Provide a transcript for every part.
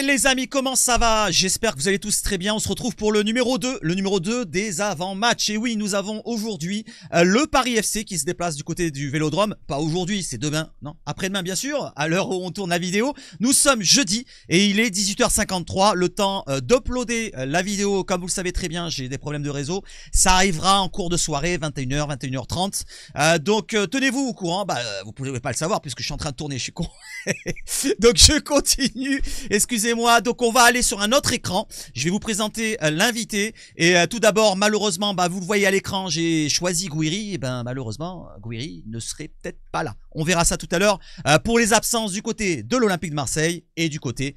Les amis, comment ça va? J'espère que vous allez tous très bien. On se retrouve pour le numéro 2 des avant-matchs. Et oui, nous avons aujourd'hui le Paris FC qui se déplace du côté du Vélodrome. Pas aujourd'hui, c'est demain, non, après-demain bien sûr, à l'heure où on tourne la vidéo. Nous sommes jeudi et il est 18h53. Le temps d'uploader la vidéo, comme vous le savez très bien, j'ai des problèmes de réseau. Ça arrivera en cours de soirée, 21h, 21h30. Donc tenez-vous au courant. Vous pouvez pas le savoir puisque je suis en train de tourner, je suis con. Donc je continue. Excusez-moi, donc on va aller sur un autre écran. Je vais vous présenter l'invité. Et tout d'abord, malheureusement, vous le voyez à l'écran, j'ai choisi Gouiri. Et malheureusement, Gouiri ne serait peut-être pas là. On verra ça tout à l'heure pour les absences du côté de l'Olympique de Marseille et du côté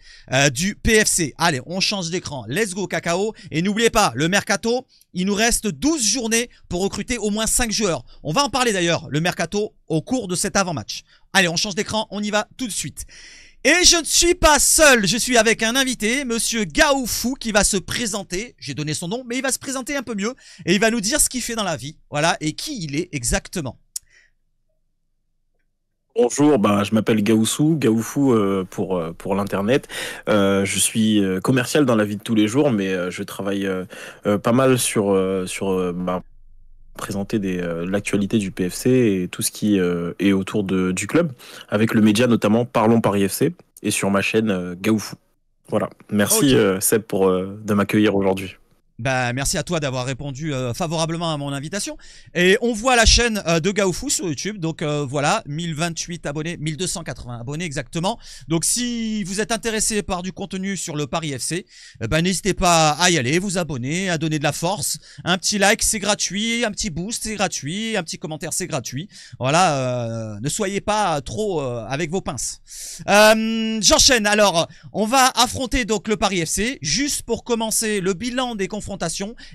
du PFC. Allez, on change d'écran. Let's go cacao. Et n'oubliez pas, le mercato, il nous reste 12 journées pour recruter au moins 5 joueurs. On va en parler d'ailleurs, le mercato, au cours de cet avant-match. Allez, on change d'écran, on y va tout de suite. Et je ne suis pas seul, je suis avec un invité, monsieur Gaoufou, qui va se présenter. J'ai donné son nom, mais il va se présenter un peu mieux. Et il va nous dire ce qu'il fait dans la vie, voilà, et qui il est exactement. Bonjour, je m'appelle Gaoufou pour l'internet. Je suis commercial dans la vie de tous les jours, mais je travaille pas mal sur présenter l'actualité du PFC et tout ce qui est autour du club, avec le média notamment Parlons Paris FC et sur ma chaîne Gaoufou. Voilà, merci Seb de m'accueillir aujourd'hui. Merci à toi d'avoir répondu favorablement à mon invitation. Et on voit la chaîne de Gaoufou sur YouTube. Donc voilà, 1028 abonnés, 1280 abonnés exactement. Donc si vous êtes intéressé par du contenu sur le Paris FC, n'hésitez pas à y aller, vous abonner, à donner de la force. Un petit like, c'est gratuit. Un petit boost, c'est gratuit. Un petit commentaire, c'est gratuit. Voilà, ne soyez pas trop avec vos pinces. J'enchaîne. Alors, on va affronter donc le Paris FC. Juste pour commencer, le bilan des confrontations.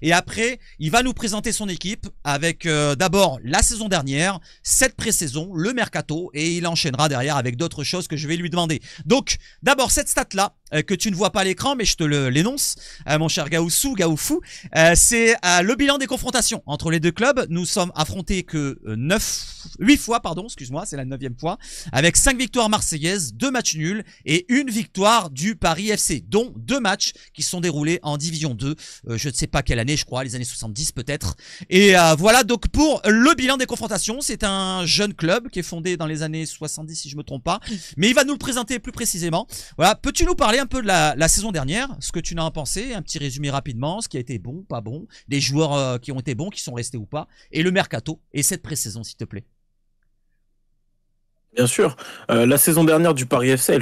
Et après, il va nous présenter son équipe avec d'abord la saison dernière, cette pré-saison, le mercato, et il enchaînera derrière avec d'autres choses que je vais lui demander. Donc, d'abord, cette stat-là, que tu ne vois pas à l'écran, mais je te l'énonce, mon cher Gaoufou, c'est le bilan des confrontations entre les deux clubs. Nous sommes affrontés que 8 fois, excuse-moi, c'est la 9e fois, avec 5 victoires marseillaises, 2 matchs nuls et 1 victoire du Paris FC, dont 2 matchs qui sont déroulés en Division 2, je ne sais pas quelle année, je crois, les années 70 peut-être. Et voilà, donc pour le bilan des confrontations, c'est un jeune club qui est fondé dans les années 70 si je me trompe pas, mais il va nous le présenter plus précisément. Voilà, peux-tu nous parler un peu de la saison dernière, ce que tu en as pensé, un petit résumé rapidement, ce qui a été bon, pas bon, des joueurs qui ont été bons, qui sont restés ou pas, et le mercato, et cette pré-saison s'il te plaît. Bien sûr, la saison dernière du Paris FC, elle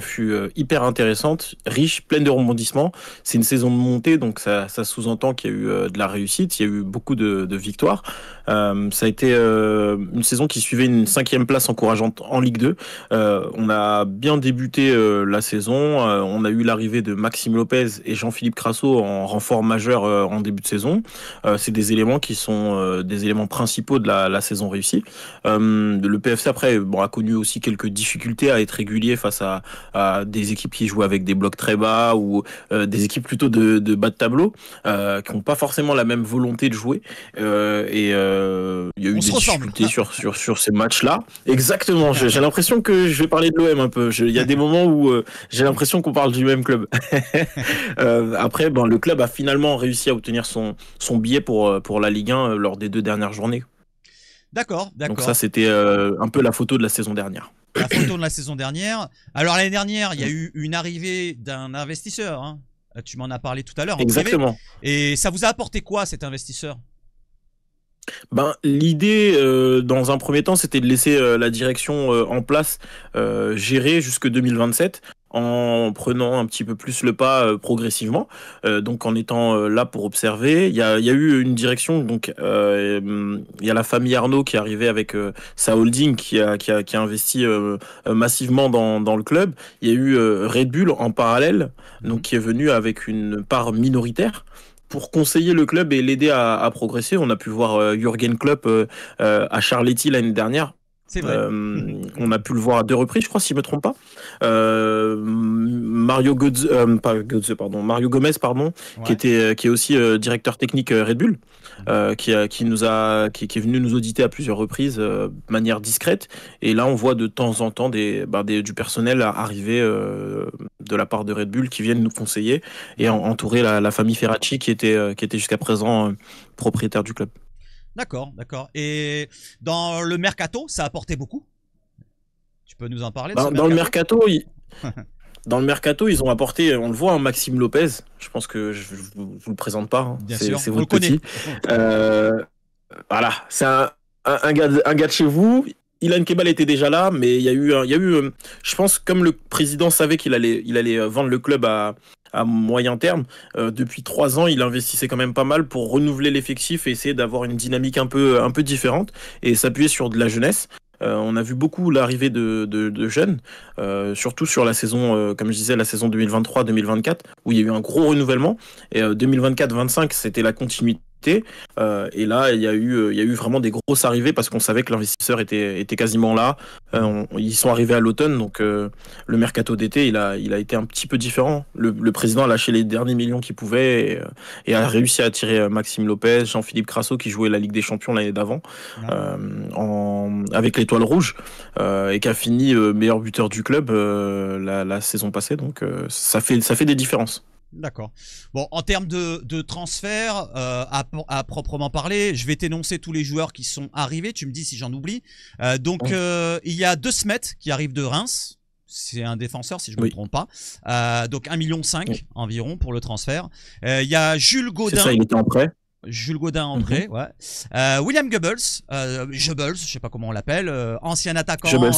fut hyper intéressante, riche, pleine de rebondissements. C'est une saison de montée, donc ça sous-entend qu'il y a eu de la réussite, il y a eu beaucoup de victoires. Ça a été une saison qui suivait une 5e place encourageante en Ligue 2. On a bien débuté la saison, on a eu l'arrivée de Maxime Lopez et Jean-Philippe Crasso en renfort majeur en début de saison. C'est des éléments qui sont des éléments principaux de la saison réussie. Le PFC après a connu aussi quelques difficultés à être régulier face à des équipes qui jouent avec des blocs très bas ou des équipes plutôt de bas de tableau qui n'ont pas forcément la même volonté de jouer il y a eu des difficultés sur ces matchs-là. Exactement, j'ai l'impression que je vais parler de l'OM un peu. Il y a des moments où j'ai l'impression qu'on parle du même club. Après, le club a finalement réussi à obtenir son billet pour la Ligue 1 lors des 2 dernières journées. D'accord. Donc ça, c'était un peu la photo de la saison dernière. La photo de la saison dernière. Alors l'année dernière, il y a eu une arrivée d'un investisseur. Hein. Tu m'en as parlé tout à l'heure. Exactement. Et ça vous a apporté quoi cet investisseur ? L'idée, dans un premier temps, c'était de laisser la direction en place, gérer jusque 2027. En prenant un petit peu plus le pas progressivement, donc en étant là pour observer. Il y a eu une direction, donc il y a la famille Arnaud qui est arrivée avec sa holding qui a investi massivement dans le club. Il y a eu Red Bull en parallèle, donc qui est venu avec une part minoritaire pour conseiller le club et l'aider à progresser. On a pu voir Jürgen Klopp à Charletti l'année dernière. C'est vrai. On a pu le voir à 2 reprises, je crois, si je me trompe pas. Mario Gomez, ouais. qui est aussi directeur technique Red Bull, qui est venu nous auditer à plusieurs reprises de manière discrète. Et là, on voit de temps en temps du personnel arriver de la part de Red Bull qui viennent nous conseiller et entourer la famille Ferracci qui était jusqu'à présent propriétaire du club. D'accord, d'accord. Et dans le mercato, ça a apporté beaucoup? Tu peux nous en parler de ce Dans le mercato? Dans le mercato, ils ont apporté, on le voit, Maxime Lopez. Je pense que je vous le présente pas. Bien sûr, c'est on le votre petit. Voilà, c'est un gars de chez vous. Ilan Kebal était déjà là, mais il y a eu, je pense, comme le président savait qu'il allait vendre le club à moyen terme, depuis 3 ans, il investissait quand même pas mal pour renouveler l'effectif et essayer d'avoir une dynamique un peu différente et s'appuyer sur de la jeunesse. On a vu beaucoup l'arrivée de jeunes, surtout sur la saison, comme je disais, la saison 2023-2024, où il y a eu un gros renouvellement. Et 2024-25, c'était la continuité. Et là, il y a eu vraiment des grosses arrivées parce qu'on savait que l'investisseur était quasiment là. Ils sont arrivés à l'automne, donc le mercato d'été, il a été un petit peu différent. Le président a lâché les derniers millions qu'il pouvait et a réussi à attirer Maxime Lopez, Jean-Philippe Crasso qui jouait la Ligue des Champions l'année d'avant, avec l'Étoile Rouge, et qui a fini meilleur buteur du club la saison passée. Donc ça fait des différences. D'accord. Bon, en termes de transfert, à proprement parler, je vais t'énoncer tous les joueurs qui sont arrivés. Tu me dis si j'en oublie. Il y a De Smet qui arrive de Reims. C'est un défenseur, si je ne me trompe pas. Donc 1,5 million environ pour le transfert. Il y a Jules Gaudin. C'est ça, il était en prêt. Jules Gaudin en prêt, ouais. William Goebbels, je sais pas comment on l'appelle, ancien attaquant,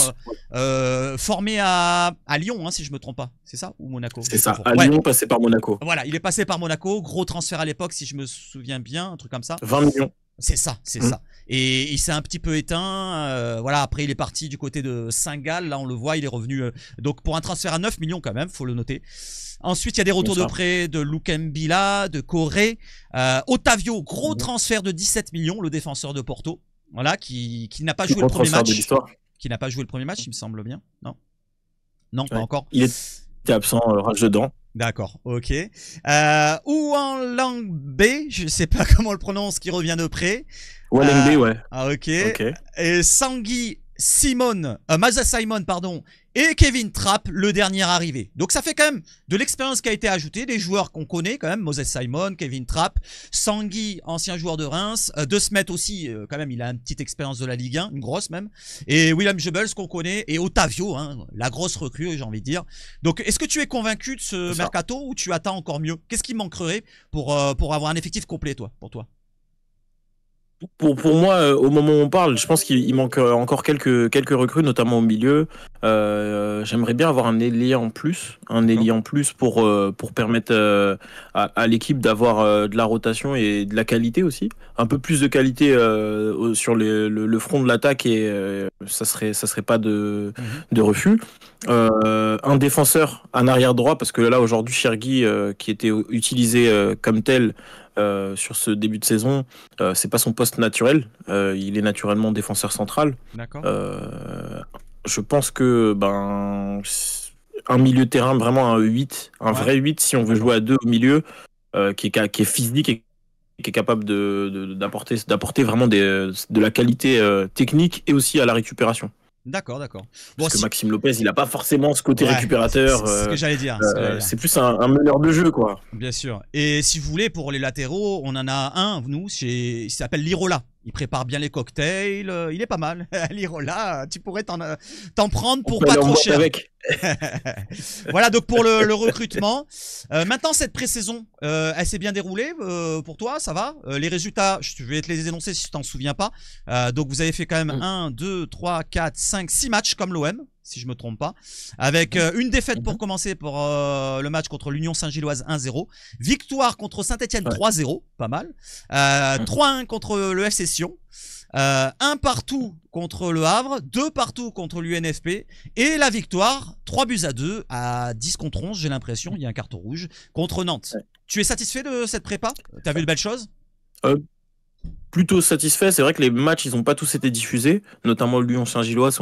formé à Lyon, hein, si je me trompe pas, c'est ça, ou Monaco? C'est ça, à Lyon, passé par Monaco. Voilà, il est passé par Monaco, gros transfert à l'époque, si je me souviens bien, un truc comme ça. 20 millions. C'est ça, c'est ça. Et il s'est un petit peu éteint. Voilà, après il est parti du côté de Saint-Gall. Là, on le voit, il est revenu. Donc pour un transfert à 9 millions quand même, faut le noter. Ensuite, il y a des retours de prêt de Lukembila, de Corée. Otavio, gros transfert de 17 millions, le défenseur de Porto. Voilà, qui n'a pas joué le premier match. Qui n'a pas joué le premier match, il me semble bien. Non, non, pas encore. Il était absent, rage dedans. D'accord, ok. Ouan Lang B, je ne sais pas comment on le prononce, qui revient de près. Ouan ouais. Ah, ok. Et Sangui Simon, Maza Simon, pardon, et Kevin Trapp, le dernier arrivé. Donc ça fait quand même de l'expérience qui a été ajoutée, des joueurs qu'on connaît quand même, Moses Simon, Kevin Trapp, Sangui, ancien joueur de Reims, De Smet aussi, quand même, il a une petite expérience de la Ligue 1, une grosse même, et William Goebbels qu'on connaît, et Otavio, hein, la grosse recrue, j'ai envie de dire. Donc est-ce que tu es convaincu de ce mercato ou tu attends encore mieux? Qu'est-ce qui manquerait pour avoir un effectif complet, pour toi? Pour moi, au moment où on parle, je pense qu'il manque encore quelques recrues, notamment au milieu. J'aimerais bien avoir un ailier en plus, pour permettre à l'équipe d'avoir de la rotation et de la qualité aussi, un peu plus de qualité sur le front de l'attaque et ça serait pas de refus. Un défenseur, un arrière droit, parce que là aujourd'hui Chergui, qui était utilisé comme tel sur ce début de saison, c'est pas son poste naturel. Il est naturellement défenseur central. D'accord. Je pense que un milieu de terrain, vraiment un 8, vrai 8, si on veut jouer à 2 au milieu, qui est physique et qui est capable d'apporter vraiment de la qualité technique et aussi à la récupération. D'accord, d'accord. Bon, parce que Maxime Lopez, il n'a pas forcément ce côté récupérateur. C'est ce que j'allais dire. C'est plus un meneur de jeu, quoi. Bien sûr. Et si vous voulez, pour les latéraux, on en a un, nous, il s'appelle Lirola. Il prépare bien les cocktails. Il est pas mal. Lirola, tu pourrais t'en prendre pour pas trop cher. Voilà, donc pour le recrutement. Maintenant, cette pré-saison, elle s'est bien déroulée pour toi, ça va? Les résultats, je vais te les énoncer si tu t'en souviens pas. Donc vous avez fait quand même 1, 2, 3, 4, 5, 6 matchs comme l'OM, si je me trompe pas. Avec une défaite pour commencer pour le match contre l'Union Saint-Gilloise 1-0. Victoire contre Saint-Etienne 3-0, pas mal. 3-1 contre le FC Sion. 1 partout contre le Havre, 2 partout contre l'UNFP et la victoire 3-2 à 10 contre 11, j'ai l'impression, il y a un carton rouge, contre Nantes. Tu es satisfait de cette prépa? T'as vu de belles choses? Plutôt satisfait, c'est vrai que les matchs ils n'ont pas tous été diffusés, notamment le Lyon-Saint-Gilloise,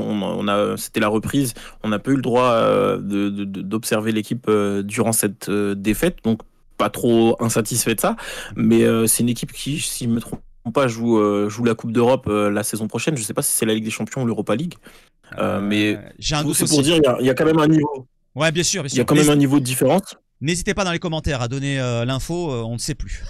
c'était la reprise, on n'a pas eu le droit d'observer l'équipe durant cette défaite, donc pas trop insatisfait de ça, mais c'est une équipe qui, si je me trompe pas, joue la Coupe d'Europe la saison prochaine. Je sais pas si c'est la Ligue des Champions ou l'Europa League, mais c'est pour dire il y a quand même un niveau. Ouais, bien sûr, bien Il y a sûr. quand même un niveau de différence. N'hésitez pas dans les commentaires à donner l'info, on ne sait plus.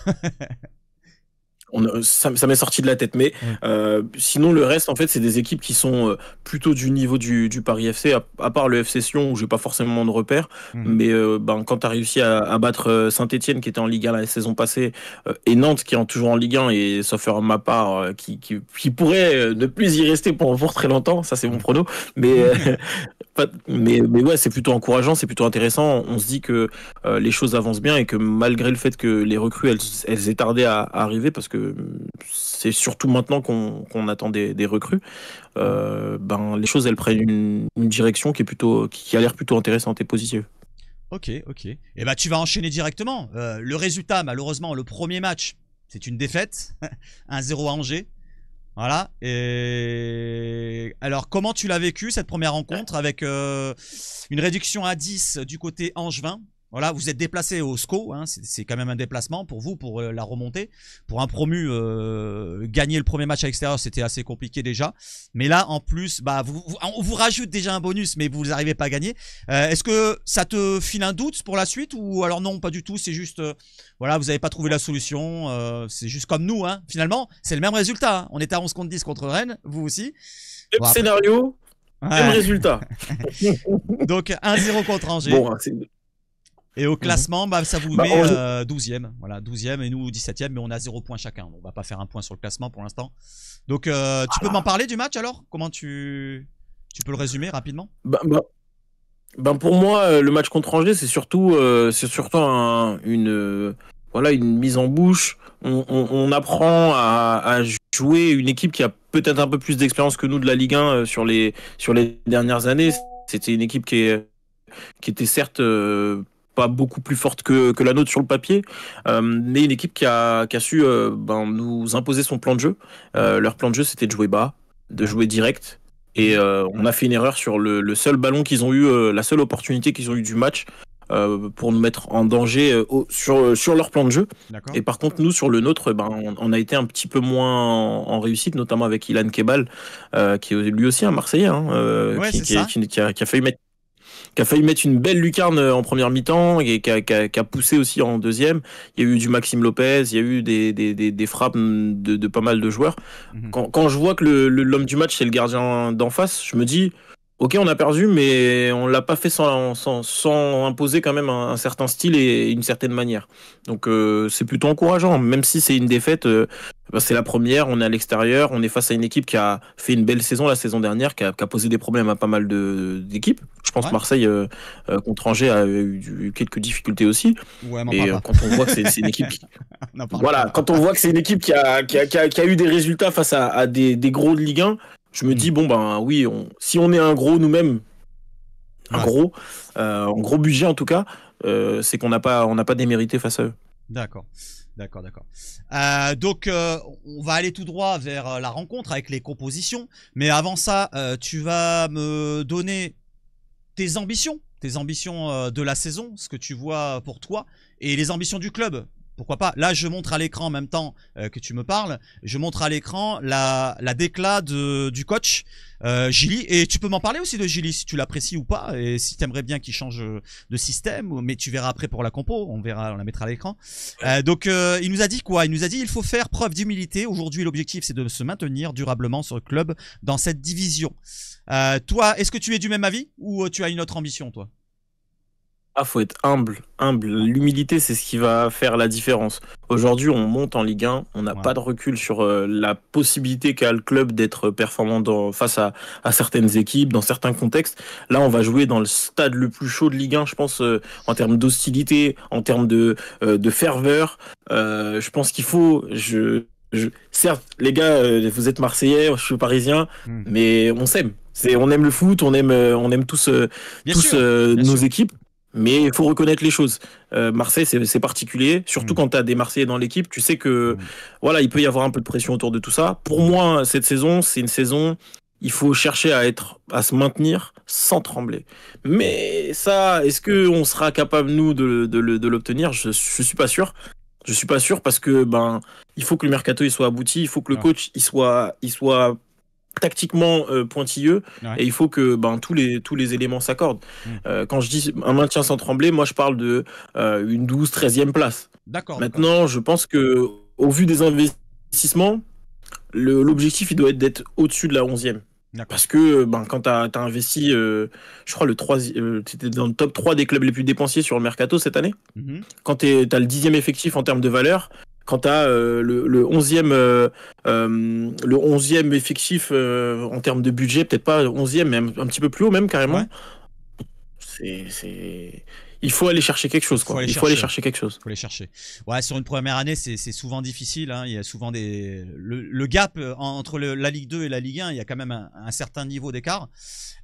Ça m'est sorti de la tête, mais Oui. sinon le reste en fait c'est des équipes qui sont plutôt du niveau du Paris FC, à part le FC Sion où j'ai pas forcément de repères, Mhm. mais quand tu as réussi à battre Saint-Etienne qui était en Ligue 1 la saison passée et Nantes qui est toujours en Ligue 1 et sauf erreur de ma part qui pourrait ne plus y rester pour très longtemps, ça c'est mon Mhm. prono, mais mais ouais, c'est plutôt encourageant, c'est plutôt intéressant. On se dit que les choses avancent bien et que malgré le fait que les recrues elles aient tardé à arriver, parce que c'est surtout maintenant qu'on attend des recrues, Mhm. ben les choses elles prennent une direction qui a l'air plutôt intéressante et positive. Ok, ok. Et bah tu vas enchaîner directement. Le résultat, malheureusement, le premier match, c'est une défaite, 1-0 à Angers. Voilà. Et alors, comment tu l'as vécu cette première rencontre avec une réduction à 10 du côté angevin? Voilà, vous êtes déplacé au SCO, hein, c'est quand même un déplacement pour vous, pour la remontée. Pour un promu, gagner le premier match à l'extérieur, c'était assez compliqué déjà. Mais là, en plus, bah, on vous rajoute déjà un bonus, mais vous n'arrivez pas à gagner. Est-ce que ça te file un doute pour la suite ou alors non, pas du tout, c'est juste, voilà, vous n'avez pas trouvé la solution, c'est juste comme nous, hein. Finalement, c'est le même résultat, hein. On était à 11 contre 10 contre Rennes, vous aussi. Même Bon, après... scénario, même Ouais. résultat. Donc 1-0 contre Angers. Bon, Et au Mhm. classement, bah, ça vous Bah, met Angers, 12e. Voilà, 12e et nous 17e, mais on a 0 points chacun. On va pas faire un point sur le classement pour l'instant. Donc, tu peux m'en parler du match alors? Comment tu peux le résumer rapidement? bah, bah, ben pour moi, le match contre Angers, c'est surtout voilà, une mise en bouche. On apprend à jouer une équipe qui a peut-être un peu plus d'expérience que nous de la Ligue 1 sur les dernières années. C'était une équipe qui était certes pas beaucoup plus forte que la nôtre sur le papier, mais une équipe qui a su nous imposer son plan de jeu. Mhm. Leur plan de jeu, c'était de jouer bas, de Ouais. jouer direct. Et Mhm. on a fait une erreur sur le seul ballon qu'ils ont eu, la seule opportunité qu'ils ont eu du match pour nous mettre en danger sur leur plan de jeu. D'accord. Et par contre, nous, sur le nôtre, on a été un petit peu moins en réussite, notamment avec Ilan Kebal, qui est lui aussi un Marseillais, hein, Ouais, c'est ça. qui a failli mettre une belle lucarne en première mi-temps et qui a poussé aussi en deuxième. Il y a eu du Maxime Lopez, il y a eu des frappes de pas mal de joueurs. Mhm. Quand je vois que l'homme du match, c'est le gardien d'en face, je me dis, ok, on a perdu, mais on l'a pas fait sans imposer quand même un certain style et une certaine manière. Donc c'est plutôt encourageant, même si c'est une défaite. C'est la première, on est à l'extérieur, on est face à une équipe qui a fait une belle saison la saison dernière, qui a posé des problèmes à pas mal d'équipes. Je pense que Ouais. Marseille contre Angers a eu quelques difficultés aussi. Ouais, m'en Et parle pas. quand on voit que c'est une équipe N'en parle voilà, pas. quand on voit que c'est une équipe qui a eu des résultats face à des gros de Ligue 1, je me dis, Mhm. bon, ben oui, si on est un gros nous-mêmes, un Ouais. gros, en gros budget en tout cas, c'est on n'a pas démérité face à eux. D'accord. D'accord, d'accord. Donc, on va aller tout droit vers la rencontre avec les compositions. Mais avant ça, tu vas me donner tes ambitions de la saison, ce que tu vois pour toi, et les ambitions du club. Pourquoi pas? Là, je montre à l'écran en même temps que tu me parles. Je montre à l'écran la décla du coach Gilly. Et tu peux m'en parler aussi de Gilly si tu l'apprécies ou pas, et si tu aimerais bien qu'il change de système. Mais tu verras après pour la compo. On verra, on la mettra à l'écran. Donc, il nous a dit quoi? Il nous a dit il faut faire preuve d'humilité. Aujourd'hui, l'objectif c'est de se maintenir durablement sur le club dans cette division. Toi, est-ce que tu es du même avis ou tu as une autre ambition, toi? Ah, faut être humble, humble. Ouais, L'humilité, c'est ce qui va faire la différence. Aujourd'hui, on monte en Ligue 1, on n'a ouais, pas de recul sur la possibilité qu'a le club d'être performant face à certaines équipes, dans certains contextes. Là, on va jouer dans le stade le plus chaud de Ligue 1, je pense, en termes d'hostilité, en termes de ferveur. Je pense qu'il faut. Certes, les gars, vous êtes Marseillais, je suis Parisien, hmm. mais on s'aime. On aime le foot, on aime tous, Bien sûr, bien nos sûr. équipes. Mais il faut reconnaître les choses. Marseille, c'est particulier. Surtout Hmm, quand tu as des Marseillais dans l'équipe, tu sais que hmm. voilà, il peut y avoir un peu de pression autour de tout ça. Pour Hmm. moi, cette saison, c'est une saison, il faut chercher à se maintenir sans trembler. Mais ça, est-ce que on sera capable, nous, de l'obtenir? Je suis pas sûr. Je suis pas sûr parce que il faut que le mercato il soit abouti, il faut que le Ouais, coach il soit tactiquement pointilleux, Ouais. et il faut que tous les éléments s'accordent. Quand je dis un maintien sans trembler, moi je parle de une 12e, 13e place. D'accord. Maintenant, je pense que au vu des investissements, l'objectif il doit être d'être au-dessus de la 11e. Parce que quand tu as investi, je crois, tu étais dans le top 3 des clubs les plus dépensiers sur le mercato cette année. Quand tu as le 10e effectif en termes de valeur, quand tu as le 11e effectif en termes de budget, peut-être pas 11e, mais un petit peu plus haut même carrément, il faut aller chercher quelque chose. Il faut aller chercher quelque chose. Faut aller chercher. Ouais, sur une première année, c'est souvent difficile. Hein. Il y a souvent le gap entre la Ligue 2 et la Ligue 1, il y a quand même un certain niveau d'écart.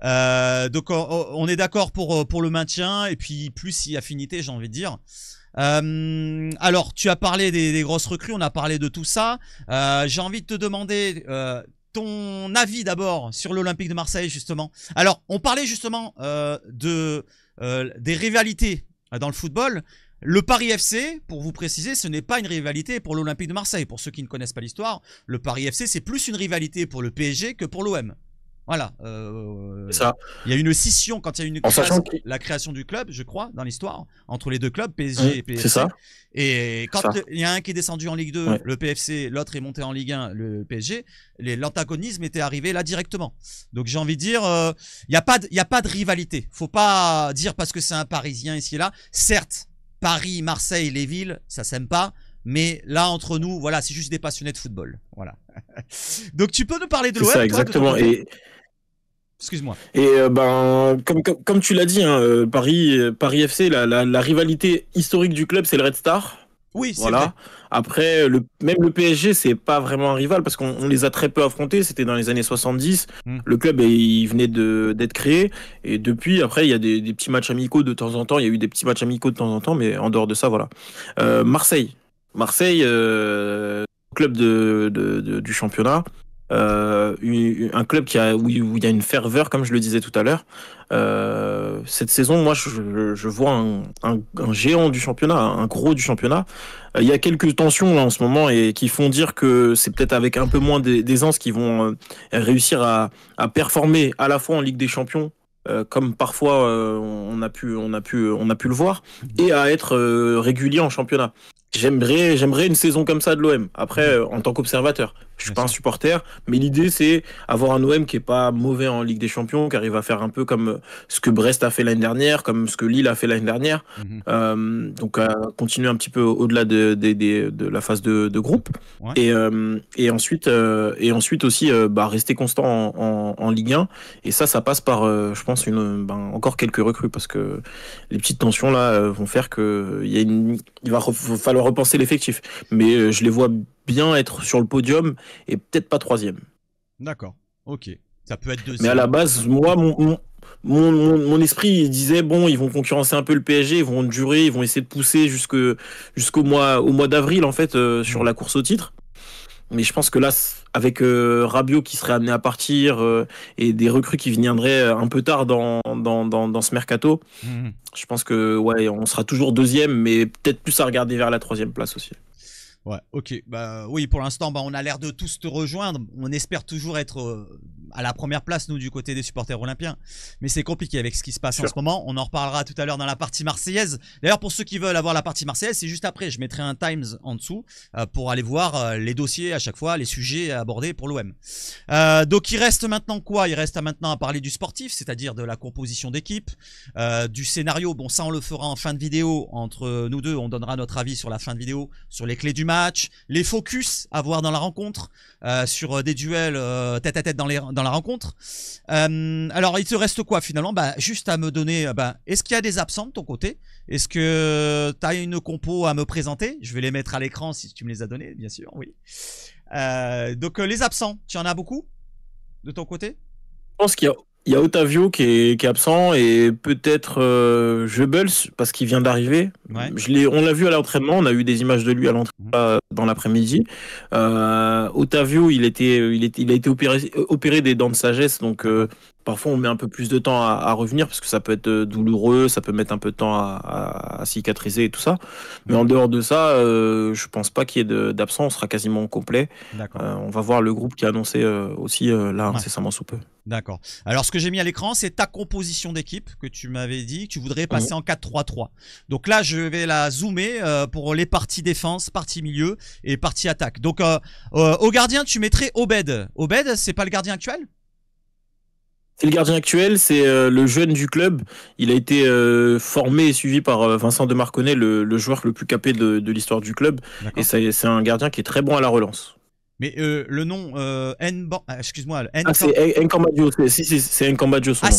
Donc on est d'accord pour le maintien, et puis plus si affinité, j'ai envie de dire. Alors, tu as parlé des grosses recrues, on a parlé de tout ça. J'ai envie de te demander ton avis d'abord sur l'Olympique de Marseille, justement. Alors, on parlait justement des rivalités dans le football. Le Paris FC, pour vous préciser, ce n'est pas une rivalité pour l'Olympique de Marseille. Pour ceux qui ne connaissent pas l'histoire, le Paris FC, c'est plus une rivalité pour le PSG que pour l'OM. Voilà. Ça. Il y a une scission quand il y a la création du club, je crois, dans l'histoire, entre les deux clubs, PSG et PFC. C'est ça. Et quand il y a un qui est descendu en Ligue 2, le PFC, l'autre est monté en Ligue 1, le PSG, l'antagonisme était arrivé là directement. Donc j'ai envie de dire, il n'y a pas de rivalité. Faut pas dire parce que c'est un Parisien ici et là. Certes, Paris, Marseille, les villes, ça s'aime pas. Mais là, entre nous, voilà, c'est juste des passionnés de football. Voilà. Donc tu peux nous parler de l'OM, ça, exactement. Excuse-moi. Et comme tu l'as dit, hein, Paris FC, la rivalité historique du club, c'est le Red Star. Oui, c'est voilà. vrai. Après, même le PSG, c'est pas vraiment un rival parce qu'on les a très peu affrontés. C'était dans les années 70. Le club, il venait d'être créé. Et depuis, après, il y a des petits matchs amicaux de temps en temps. Il y a eu des petits matchs amicaux de temps en temps, mais en dehors de ça, voilà. Marseille, club du championnat. Un club où il y a une ferveur, comme je le disais tout à l'heure. Cette saison, moi, je vois un géant du championnat, un gros du championnat. Il y a quelques tensions là en ce moment et qui font dire que c'est peut-être avec un peu moins d'aisance qu'ils vont réussir à performer à la fois en Ligue des Champions, comme parfois on a pu le voir, et à être régulier en championnat. J'aimerais une saison comme ça de l'OM. Après, en tant qu'observateur, je suis pas un supporter, mais l'idée c'est avoir un OM qui est pas mauvais en Ligue des Champions, qui arrive à faire un peu comme ce que Brest a fait l'année dernière, comme ce que Lille a fait l'année dernière. Donc continuer un petit peu au-delà de la phase de groupe. Et ensuite aussi rester constant en Ligue 1. Et ça passe par, je pense, encore quelques recrues, parce que les petites tensions là vont faire que il va falloir repenser l'effectif. Mais je les vois bien être sur le podium et peut-être pas 3e. D'accord, ok. Ça peut être 2e. Mais à la base, moi, mon esprit disait, bon, ils vont concurrencer un peu le PSG, ils vont durer, ils vont essayer de pousser jusqu'au mois d'avril, en fait, sur la course au titre. Mais je pense que là, avec Rabiot qui serait amené à partir et des recrues qui viendraient un peu tard dans ce mercato, je pense que on sera toujours 2e, mais peut-être plus à regarder vers la 3e place aussi. Ouais, ok. Bah oui, pour l'instant, on a l'air de tous te rejoindre. On espère toujours être à la première place, nous, du côté des supporters olympiens. Mais c'est compliqué avec ce qui se passe en ce moment. On en reparlera tout à l'heure dans la partie marseillaise. D'ailleurs, pour ceux qui veulent avoir la partie marseillaise, c'est juste après. Je mettrai un Times en dessous pour aller voir les dossiers à chaque fois, les sujets abordés pour l'OM. Donc, il reste maintenant quoi? Il reste maintenant à parler du sportif, c'est-à-dire de la composition d'équipe, du scénario. Bon, ça, on le fera en fin de vidéo. Entre nous deux, on donnera notre avis sur la fin de vidéo, sur les clés du match, les focus à voir dans la rencontre, sur des duels tête à tête dans la rencontre. Alors il te reste quoi finalement? Juste à me donner, est-ce qu'il y a des absents de ton côté? Est-ce que tu as une compo à me présenter? Je vais les mettre à l'écran si tu me les as donnés, bien sûr, oui. Donc les absents, tu en as beaucoup de ton côté? Je pense qu'il y a Otavio qui est absent, et peut-être Goebbels parce qu'il vient d'arriver. On l'a vu à l'entraînement, on a eu des images de lui à l'entraînement dans l'après-midi. Otavio, il a été opéré des dents de sagesse, donc parfois on met un peu plus de temps à revenir parce que ça peut être douloureux, ça peut mettre un peu de temps à cicatriser et tout ça. Mais en dehors de ça, je pense pas qu'il y ait d'absence, on sera quasiment au complet. On va voir le groupe qui a annoncé aussi là incessamment sous peu. D'accord. Alors ce que j'ai mis à l'écran, c'est ta composition d'équipe que tu m'avais dit que tu voudrais passer en 4-3-3. Donc là, je vais la zoomer pour les parties défense, partie milieu et partie attaque. Donc au gardien, tu mettrais Obed. Obed, c'est pas le gardien actuel ? C'est le gardien actuel, c'est le jeune du club. Il a été formé et suivi par Vincent de Marconnet, le joueur le plus capé de l'histoire du club. Et c'est un gardien qui est très bon à la relance. Mais le nom excuse-moi. C'est Nkambadio. C'est Nkambadio son nom.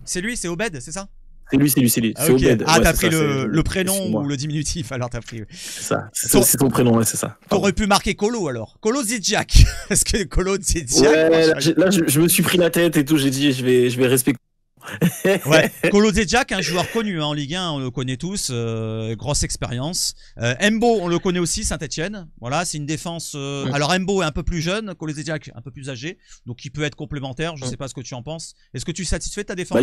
C'est lui, c'est Obed, c'est ça ? C'est lui. C'est Obed. Ah, t'as pris le prénom ou le diminutif, alors t'as pris. C'est ton prénom, ouais, c'est ça. T'aurais pu marquer Kolo alors. Kolo Zidjak. Est-ce que Kolo Zidjak? Ouais, là, je me suis pris la tête et tout, j'ai dit, je vais respecter. Ouais, Kolo Zedjak, un joueur connu en Ligue 1, on le connaît tous, grosse expérience. Embo, on le connaît aussi, Saint-Etienne. Voilà, c'est une défense. Alors Embo est un peu plus jeune, Kolo Zedjak un peu plus âgé, donc il peut être complémentaire. Je sais pas ce que tu en penses. Est-ce que tu es satisfait de ta défense?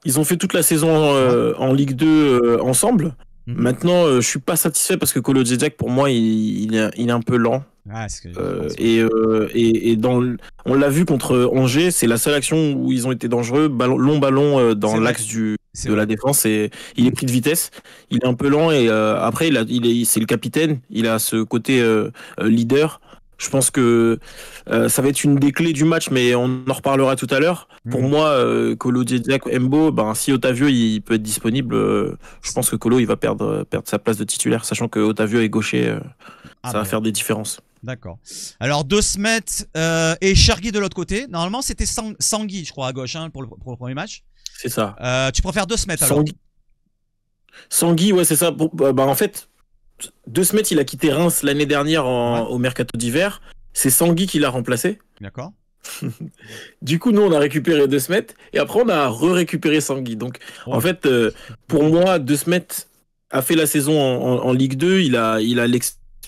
Ils ont fait toute la saison en Ligue 2 ensemble. Maintenant, je suis pas satisfait parce que Kolo Zedjak, pour moi, il est un peu lent. Ah, on l'a vu contre Angers, c'est la seule action où ils ont été dangereux. Long ballon dans l'axe de la défense, et il est pris de vitesse. Il est un peu lent et après, c'est le capitaine. Il a ce côté leader. Je pense que ça va être une des clés du match, mais on en reparlera tout à l'heure. Pour moi, Kolo Zedjak, Embo, si Otavio il peut être disponible, je pense que Kolo il va perdre sa place de titulaire, sachant que Otavio est gaucher, ça va faire des différences. D'accord. Alors De Smet et Chergui de l'autre côté. Normalement c'était Sangui, je crois, à gauche pour le premier match. C'est ça. Tu préfères De Smet alors? Sangui, ouais, c'est ça. En fait, De Smet il a quitté Reims l'année dernière au mercato d'hiver. C'est Sangui qui l'a remplacé. D'accord. Du coup, nous on a récupéré De Smet et après on a récupéré Sangui. Donc en fait, pour moi, De Smet a fait la saison en Ligue 2. Il a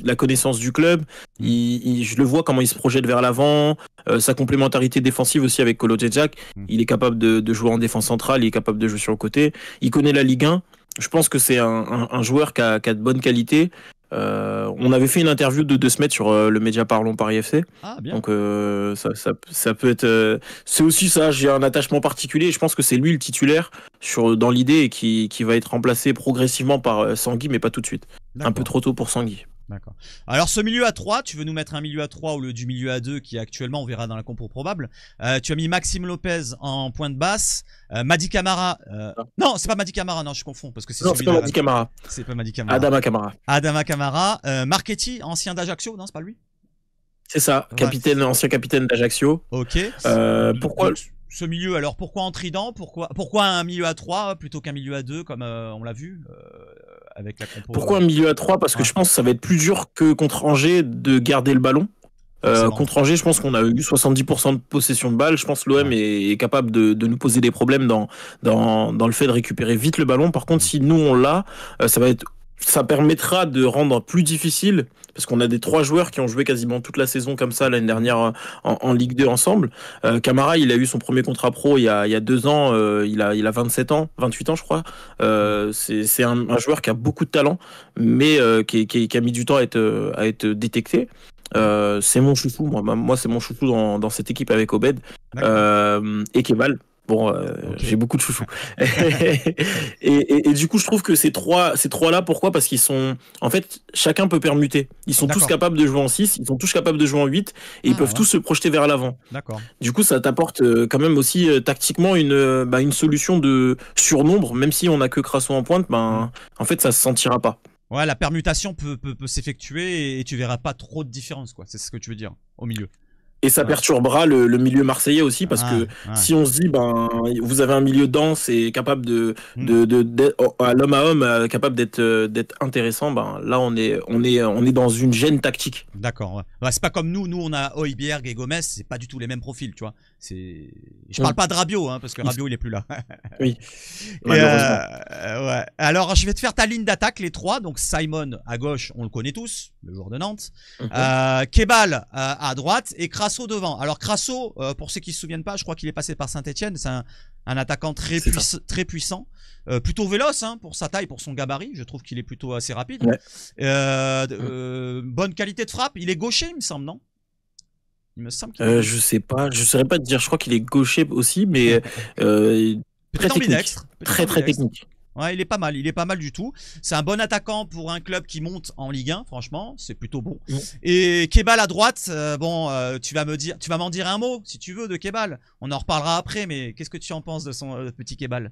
la connaissance du club, je le vois comment il se projette vers l'avant, sa complémentarité défensive aussi avec Kolo Zedjak, il est capable de jouer en défense centrale, il est capable de jouer sur le côté, il connaît la Ligue 1, je pense que c'est un joueur qui a de bonnes qualités. On avait fait une interview de Smet sur le média Parlons Paris FC. Ah, bien. Donc ça peut être c'est aussi ça, j'ai un attachement particulier et je pense que c'est lui le titulaire dans l'idée et qui va être remplacé progressivement par Sangui, mais pas tout de suite. Un peu trop tôt pour Sangui. D'accord. Alors ce milieu à 3, tu veux nous mettre un milieu à 3 au lieu du milieu à 2 qui actuellement on verra dans la compo probable. Tu as mis Maxime Lopez en pointe basse, Mady Camara. Non, c'est pas Mady Camara, non, je confonds parce que c'est pas Mady Camara. C'est pas Mady Camara. Adama Camara. Marchetti, ancien d'Ajaccio, non, c'est pas lui? C'est ça, ancien capitaine d'Ajaccio. Ok. Pourquoi ce milieu, alors pourquoi en trident? Pourquoi un milieu à 3 plutôt qu'un milieu à 2 comme on l'a vu avec la compo? Pourquoi un milieu à 3? Parce que je pense que ça va être plus dur que contre Angers de garder le ballon. Contre Angers, je pense qu'on a eu 70% de possession de balle. Je pense que l'OM est capable de nous poser des problèmes dans le fait de récupérer vite le ballon. Par contre, si nous on l'a, ça permettra de rendre plus difficile, parce qu'on a des 3 joueurs qui ont joué quasiment toute la saison comme ça l'année dernière en Ligue 2 ensemble. Camara, il a eu son premier contrat pro il y a 2 ans, il a 27 ans, 28 ans je crois. C'est un joueur qui a beaucoup de talent, mais qui a mis du temps à être détecté. C'est mon chouchou, moi c'est mon chouchou dans cette équipe avec Obed et Kemal. Bon, j'ai beaucoup de chouchous. et du coup, je trouve que ces trois-là, pourquoi? Parce qu'ils sont... En fait, chacun peut permuter. Ils sont tous capables de jouer en 6, ils sont tous capables de jouer en 8, et ils peuvent tous se projeter vers l'avant. D'accord. Du coup, ça t'apporte quand même aussi tactiquement une solution de surnombre, même si on n'a que Crasso en pointe, en fait, ça se sentira pas. Ouais, la permutation peut s'effectuer et tu verras pas trop de différence, quoi. C'est ce que tu veux dire, au milieu. Et ça perturbera le milieu marseillais aussi, parce que si on se dit, vous avez un milieu dense et capable à l'homme à homme, capable d'être intéressant, là on est dans une gêne tactique. D'accord. Ouais. C'est pas comme nous on a Højbjerg et Gomez, c'est pas du tout les mêmes profils, tu vois. Je parle pas de Rabiot, parce que Rabiot il est plus là. Oui. Ouais. Alors je vais te faire ta ligne d'attaque, les 3. Donc Simon à gauche, on le connaît tous. le joueur de Nantes. Mhm. Kebal à droite et Crasso devant. Alors Crasso, pour ceux qui se souviennent pas, je crois qu'il est passé par Saint-Etienne. C'est un attaquant C'est ça. très puissant. Plutôt véloce hein, pour sa taille, pour son gabarit. Je trouve qu'il est plutôt assez rapide. Ouais. Bonne qualité de frappe. Il est gaucher, il me semble, non? Il me semble qu'il est gaucher. Je sais pas, je saurais pas te dire. Je crois qu'il est gaucher aussi, mais très Peut-être technique, ambidextre. très très Ambidextre. technique. Ouais, il est pas mal du tout. C'est un bon attaquant pour un club qui monte en Ligue 1, franchement, c'est plutôt bon. Mm. Et Kebal à droite, tu vas m'en dire un mot si tu veux de Kebal. On en reparlera après, mais qu'est-ce que tu en penses de son petit Kebal?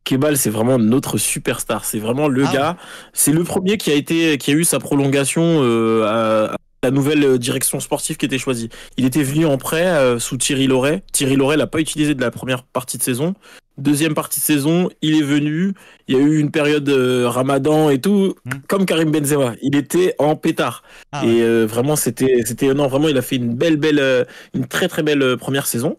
Kebal, c'est vraiment notre superstar. C'est vraiment le Ah ouais. gars. C'est le premier qui a eu sa prolongation à la nouvelle direction sportive qui était choisie. Il était venu en prêt sous Thierry Loret. Thierry Loret l'a pas utilisé de la première partie de saison. Deuxième partie de saison, il est venu. Il y a eu une période Ramadan et tout, comme Karim Benzema. Il était en pétard. Ah ouais. Et vraiment, non, vraiment, il a fait une très très belle première saison.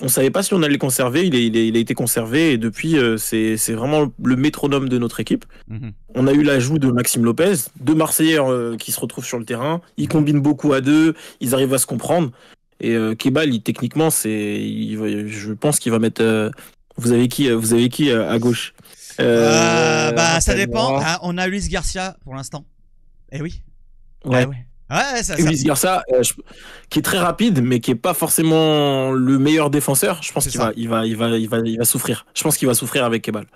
On savait pas si on allait le conserver, il a été conservé et depuis c'est vraiment le métronome de notre équipe. Mhm. On a eu l'ajout de Maxime Lopez, deux Marseillais qui se retrouvent sur le terrain, ils combinent beaucoup à deux, ils arrivent à se comprendre. Et Kebal, techniquement, je pense qu'il va mettre. Vous avez qui à gauche Ça dépend. rappelle-moi. Ah, on a Luis Garcia pour l'instant. Eh oui. Ouais. Ouais. Ouais, ça. Luis Garcia, qui est très rapide, mais qui est pas forcément le meilleur défenseur. Je pense C'est qu'il ça. il va souffrir. Je pense qu'il va souffrir avec Kebal.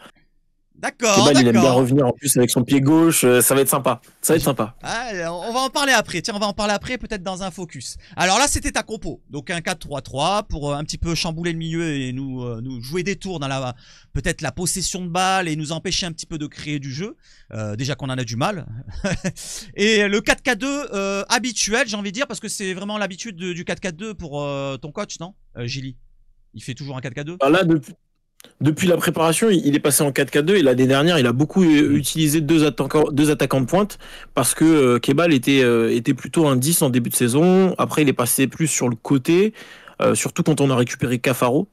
D'accord, Kebal, il aime bien d'accord. revenir en plus avec son pied gauche. Ça va être sympa. Ça va être sympa. Ah, on va en parler après. Tiens, on va en parler après, peut-être dans un focus. Alors là, c'était ta compo. Donc un 4-3-3 pour un petit peu chambouler le milieu et nous jouer des tours dans peut-être la possession de balle et nous empêcher un petit peu de créer du jeu. Déjà qu'on en a du mal. Et le 4-4-2 habituel, j'ai envie de dire, parce que c'est vraiment l'habitude du 4-4-2 pour ton coach, non, Gilly? Il fait toujours un 4-4-2? Alors là, depuis la préparation, il est passé en 4-4-2 et l'année dernière, il a beaucoup utilisé deux attaquants de pointe parce que Kebal était plutôt un 10 en début de saison. Après, il est passé plus sur le côté, surtout quand on a récupéré Cafaro,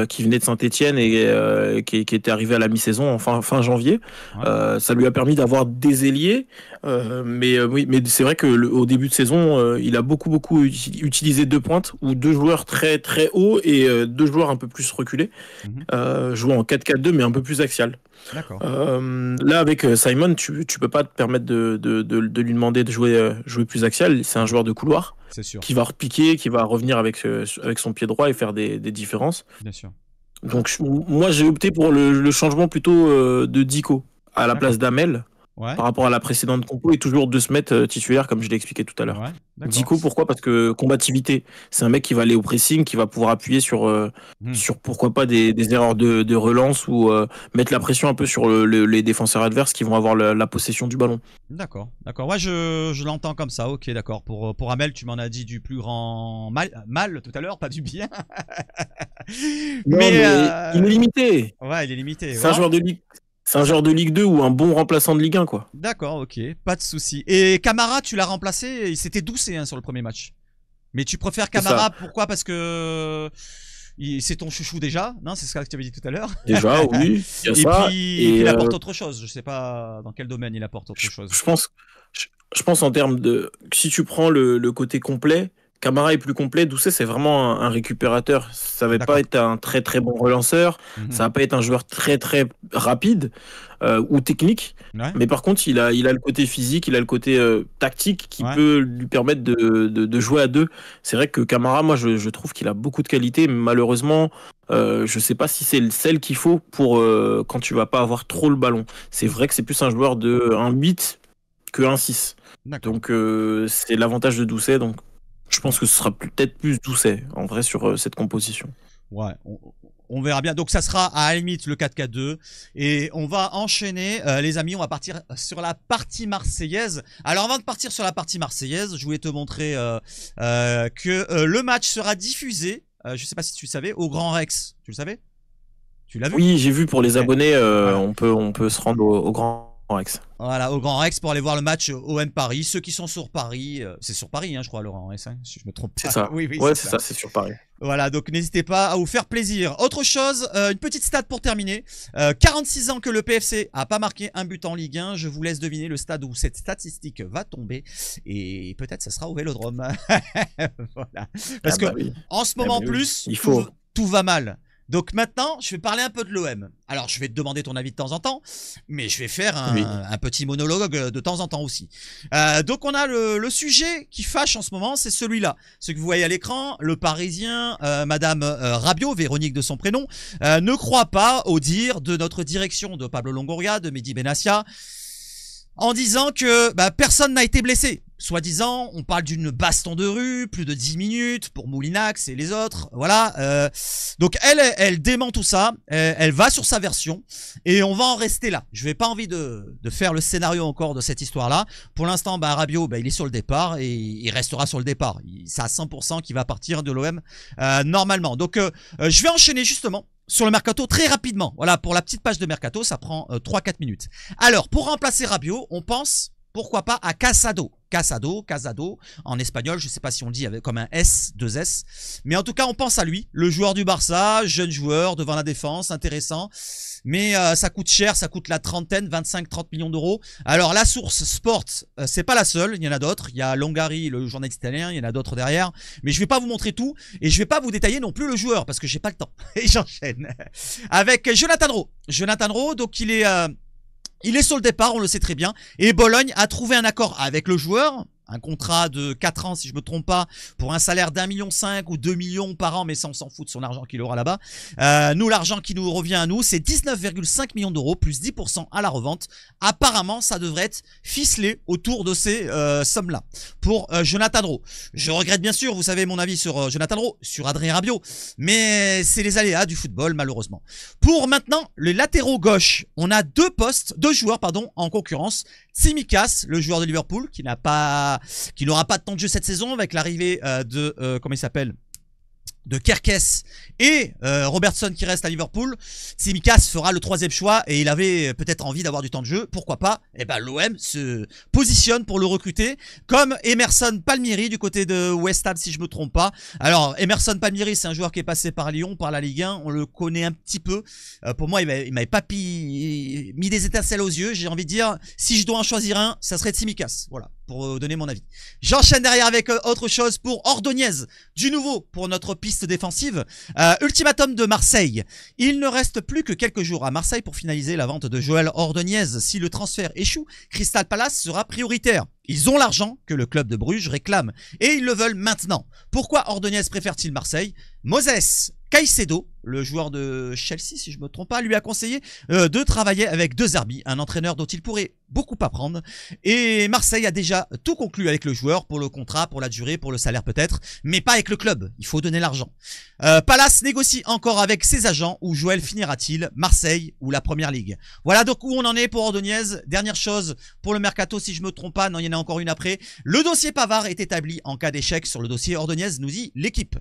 qui venait de Saint-Etienne et qui était arrivé à la mi-saison, fin janvier. Ouais. Ça lui a permis d'avoir des ailiers, oui, mais c'est vrai que au début de saison, il a beaucoup utilisé deux pointes ou deux joueurs très très hauts et deux joueurs un peu plus reculés, jouant en 4-4-2 mais un peu plus axial. D'accord. Là avec Simon, tu peux pas te permettre de lui demander de jouer plus axial. C'est un joueur de couloir C'est sûr. qui va repiquer, qui va revenir avec son pied droit et faire des différences. Bien sûr. Donc moi j'ai opté pour le changement plutôt de Dico à la place d'Amel Ouais. par rapport à la précédente compo et toujours de se mettre titulaire comme je l'ai expliqué tout à l'heure. Ouais. D'accord. Dico, pourquoi? Parce que combativité, c'est un mec qui va aller au pressing, qui va pouvoir appuyer sur pourquoi pas des erreurs de relance ou mettre la pression un peu sur les défenseurs adverses qui vont avoir la possession du ballon. D'accord, d'accord. Ouais, je l'entends comme ça. Ok, d'accord. Pour Amel, tu m'en as dit du plus grand mal tout à l'heure, pas du bien. Non, mais il est limité. Ouais, il est limité. C'est un joueur de Ligue. C'est un joueur de Ligue 2 ou un bon remplaçant de Ligue 1, quoi. D'accord, ok, pas de souci. Et Camara, tu l'as remplacé, il s'était doucé hein, sur le premier match. Mais tu préfères Camara, pourquoi? Parce que c'est ton chouchou déjà, non? C'est ce que tu avais dit tout à l'heure. Déjà, oui, il y a et ça. Puis il apporte autre chose. Je sais pas dans quel domaine il apporte autre chose. Je pense en termes de... Si tu prends le côté complet, Camara est plus complet. Doucet, c'est vraiment un récupérateur. Ça va pas être un très très bon relanceur. Ça va pas être un joueur très très rapide ou technique. Ouais. Mais par contre, il a le côté physique, il a le côté tactique qui peut lui permettre de jouer à deux. C'est vrai que Camara, moi, je trouve qu'il a beaucoup de qualité. Mais malheureusement, je sais pas si c'est celle qu'il faut pour quand tu vas pas avoir trop le ballon. C'est vrai que c'est plus un joueur de 1-8 que 1-6. Donc c'est l'avantage de Doucet. Donc je pense que ce sera peut-être plus Doucet en vrai sur cette composition. Ouais, on verra bien. Donc ça sera à la limite le 4-4-2 et on va enchaîner les amis, on va partir sur la partie marseillaise. Alors avant de partir sur la partie marseillaise, je voulais te montrer que le match sera diffusé, je sais pas si tu le savais, au Grand Rex. Tu le savais? Tu l'as vu? Oui, j'ai vu pour les abonnés, on peut se rendre au Grand Grand Rex. Voilà, au Grand Rex pour aller voir le match OM Paris. Ceux qui sont sur Paris, c'est sur Paris, hein, je crois, Laurent Rex, hein, si je me trompe pas. C'est ça. Oui, oui, Ouais, c'est ça, c'est sur Paris. Voilà, donc n'hésitez pas à vous faire plaisir. Autre chose, une petite stat pour terminer. 46 ans que le PFC a pas marqué un but en Ligue 1. Je vous laisse deviner le stade où cette statistique va tomber. Et peut-être ça sera au Vélodrome. Voilà. Parce que oui. en ce moment plus, Il faut. tout va mal. Donc maintenant, je vais parler un peu de l'OM. Alors, je vais te demander ton avis de temps en temps, mais je vais faire un petit monologue de temps en temps aussi. Donc, on a le sujet qui fâche en ce moment, c'est celui-là. Ce que vous voyez à l'écran, le Parisien, Madame Rabiot, Véronique de son prénom, ne croit pas au dire de notre direction, de Pablo Longoria, de Mehdi Benassia, en disant que personne n'a été blessé. Soi-disant, on parle d'une baston de rue, plus de 10 minutes pour Moulinax et les autres. Voilà. Donc elle dément tout ça. Elle va sur sa version et on va en rester là. Je n'ai pas envie de faire le scénario encore de cette histoire-là. Pour l'instant, Rabiot, il est sur le départ et il restera sur le départ. C'est à 100% qu'il va partir de l'OM normalement. Donc je vais enchaîner justement sur le Mercato très rapidement. Voilà, pour la petite page de Mercato, ça prend 3-4 minutes. Alors, pour remplacer Rabiot, on pense, pourquoi pas, à Casado. Casado, en espagnol, je ne sais pas si on le dit avec, comme un S, 2 S. Mais en tout cas, on pense à lui, le joueur du Barça, jeune joueur, devant la défense, intéressant. Mais ça coûte cher, ça coûte la trentaine, 25-30 millions d'euros. Alors la source Sport, c'est pas la seule, il y en a d'autres. Il y a Longari, le journaliste italien, il y en a d'autres derrière. Mais je vais pas vous montrer tout et je vais pas vous détailler non plus le joueur parce que j'ai pas le temps. Et j'enchaîne avec Jonathan Rowe. Jonathan Rowe, donc il est sur le départ, on le sait très bien. Et Bologne a trouvé un accord avec le joueur. Un contrat de 4 ans, si je me trompe pas, pour un salaire d'1,5 million ou 2 millions par an, mais ça, on s'en fout de son argent qu'il aura là-bas. Nous, l'argent qui nous revient à nous, c'est 19,5 millions d'euros, plus 10% à la revente. Apparemment, ça devrait être ficelé autour de ces sommes-là pour Jonathan Rowe. Je regrette bien sûr, vous savez mon avis sur Jonathan Rowe, sur Adrien Rabiot, mais c'est les aléas du football, malheureusement. Pour maintenant, les latéraux gauche, on a deux joueurs en concurrence. Tsimikas, le joueur de Liverpool, qui n'aura pas de temps de jeu cette saison avec l'arrivée comment il s'appelle, de Kerkes et Robertson qui reste à Liverpool. Tsimikas fera le 3e choix et il avait peut-être envie d'avoir du temps de jeu. Pourquoi pas? L'OM se positionne pour le recruter comme Emerson Palmieri du côté de West Ham si je me trompe pas. Alors Emerson Palmieri, c'est un joueur qui est passé par Lyon, par la Ligue 1. On le connaît un petit peu. Pour moi, il m'avait pas mis des étincelles aux yeux. J'ai envie de dire, si je dois en choisir un, ça serait Tsimikas. Voilà, pour donner mon avis. J'enchaîne derrière avec autre chose pour Ordonez. Du nouveau pour notre piste défensive. Ultimatum de Marseille. Il ne reste plus que quelques jours à Marseille pour finaliser la vente de Joël Ordonez. Si le transfert échoue, Crystal Palace sera prioritaire. Ils ont l'argent que le club de Bruges réclame et ils le veulent maintenant. Pourquoi Ordonez préfère-t-il Marseille? Moses Caicedo, le joueur de Chelsea, si je me trompe pas, lui a conseillé de travailler avec De Zerbi, un entraîneur dont il pourrait beaucoup apprendre. Et Marseille a déjà tout conclu avec le joueur pour le contrat, pour la durée, pour le salaire peut-être, mais pas avec le club. Il faut donner l'argent. Palace négocie encore avec ses agents. Où Joël finira-t-il? Marseille ou la Première Ligue? Voilà donc où on en est pour Ordonez. Dernière chose pour le mercato, si je me trompe pas, non, il y en a encore une après. Le dossier Pavard est établi en cas d'échec sur le dossier Ordonez, nous dit l'équipe.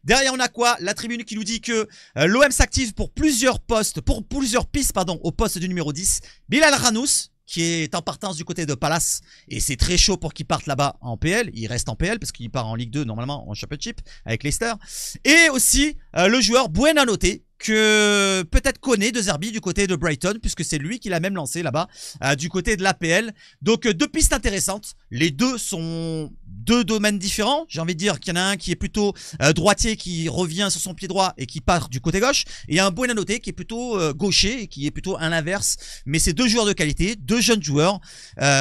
Derrière, on a quoi? La tribune qui nous dit que l'OM s'active pour plusieurs pistes, au poste du numéro 10. Bilal Ranous, qui est en partance du côté de Palace, et c'est très chaud pour qu'il parte là-bas en PL. Il reste en PL parce qu'il part en Ligue 2 normalement en Championship avec Leicester. Et aussi le joueur Buenanote, que peut-être connaît De Zerbi du côté de Brighton, puisque c'est lui qui l'a même lancé là-bas du côté de l'APL. Donc deux pistes intéressantes. Les deux sont deux domaines différents. J'ai envie de dire qu'il y en a un qui est plutôt droitier, qui revient sur son pied droit et qui part du côté gauche, et il y a un Buenanote qui est plutôt gaucher et qui est plutôt à l'inverse. Mais c'est deux joueurs de qualité, deux jeunes joueurs.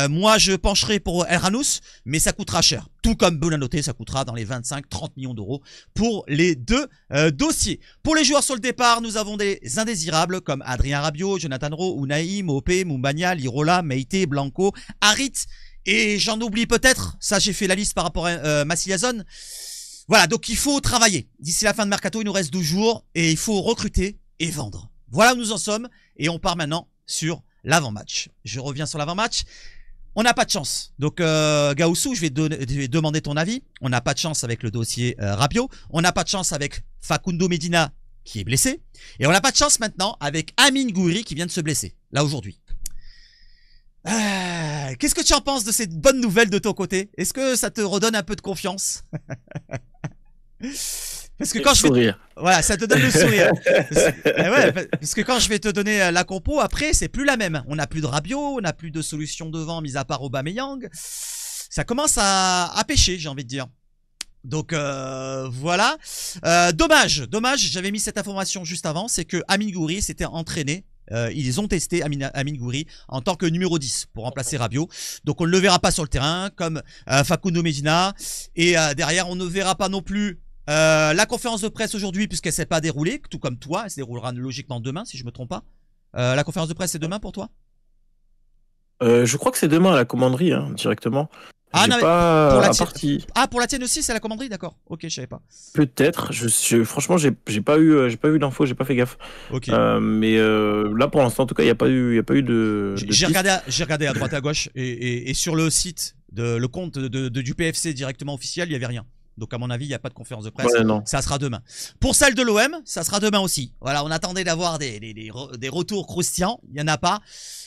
Moi je pencherai pour El Ranous, mais ça coûtera cher. Tout comme Buenanote, ça coûtera dans les 25-30 millions d'euros pour les deux dossiers. Pour les joueurs sur le départ, nous avons des indésirables comme Adrien Rabiot, Jonathan Rowe, Unai, Mopé, Moumbagna, Lirola, Meite, Blanco, Harit. Et j'en oublie peut-être, ça j'ai fait la liste par rapport à Massiliazone. Voilà, donc il faut travailler. D'ici la fin de Mercato, il nous reste 12 jours et il faut recruter et vendre. Voilà où nous en sommes et on part maintenant sur l'avant-match. Je reviens sur l'avant-match. On n'a pas de chance. Donc Gaoussou, je vais demander ton avis. On n'a pas de chance avec le dossier Rabiot. On n'a pas de chance avec Facundo Medina qui est blessé. Et on n'a pas de chance maintenant avec Amine Gouiri qui vient de se blesser, là aujourd'hui. Qu'est-ce que tu en penses de cette bonne nouvelle de ton côté? Est-ce que ça te redonne un peu de confiance? Parce que Et le quand je vais... sourire. Voilà, ça te donne le sourire. Ouais, parce que quand je vais te donner la compo, après, c'est plus la même. On n'a plus de Rabiot, on n'a plus de solution devant, mis à part Aubameyang. Ça commence à pêcher, j'ai envie de dire. Donc voilà. Dommage, j'avais mis cette information juste avant, c'est que Amine Gouiri s'était entraîné. Ils ont testé Amine Gouiri en tant que numéro 10 pour remplacer Rabiot. Donc on ne le verra pas sur le terrain comme Facundo Medina. Et derrière, on ne verra pas non plus la conférence de presse aujourd'hui puisqu'elle ne s'est pas déroulée, tout comme toi. Elle se déroulera logiquement demain si je ne me trompe pas. La conférence de presse c'est demain pour toi? Je crois que c'est demain à la commanderie, hein, directement. Ah J'ai non, mais pas pour la à tienne. partie. Ah, pour la tienne aussi, c'est la commanderie, d'accord. Ok, je savais pas. Peut-être. Franchement, j'ai pas eu l'info, j'ai pas fait gaffe. Ok. Mais là, pour l'instant, en tout cas, il y a pas eu de J'ai piste. regardé à droite à gauche et sur le site le compte du PFC directement officiel, il y avait rien. Donc à mon avis, il n'y a pas de conférence de presse. Ouais, non. Ça sera demain. Pour celle de l'OM, ça sera demain aussi. Voilà, on attendait d'avoir des retours croustillants. Il n'y en a pas.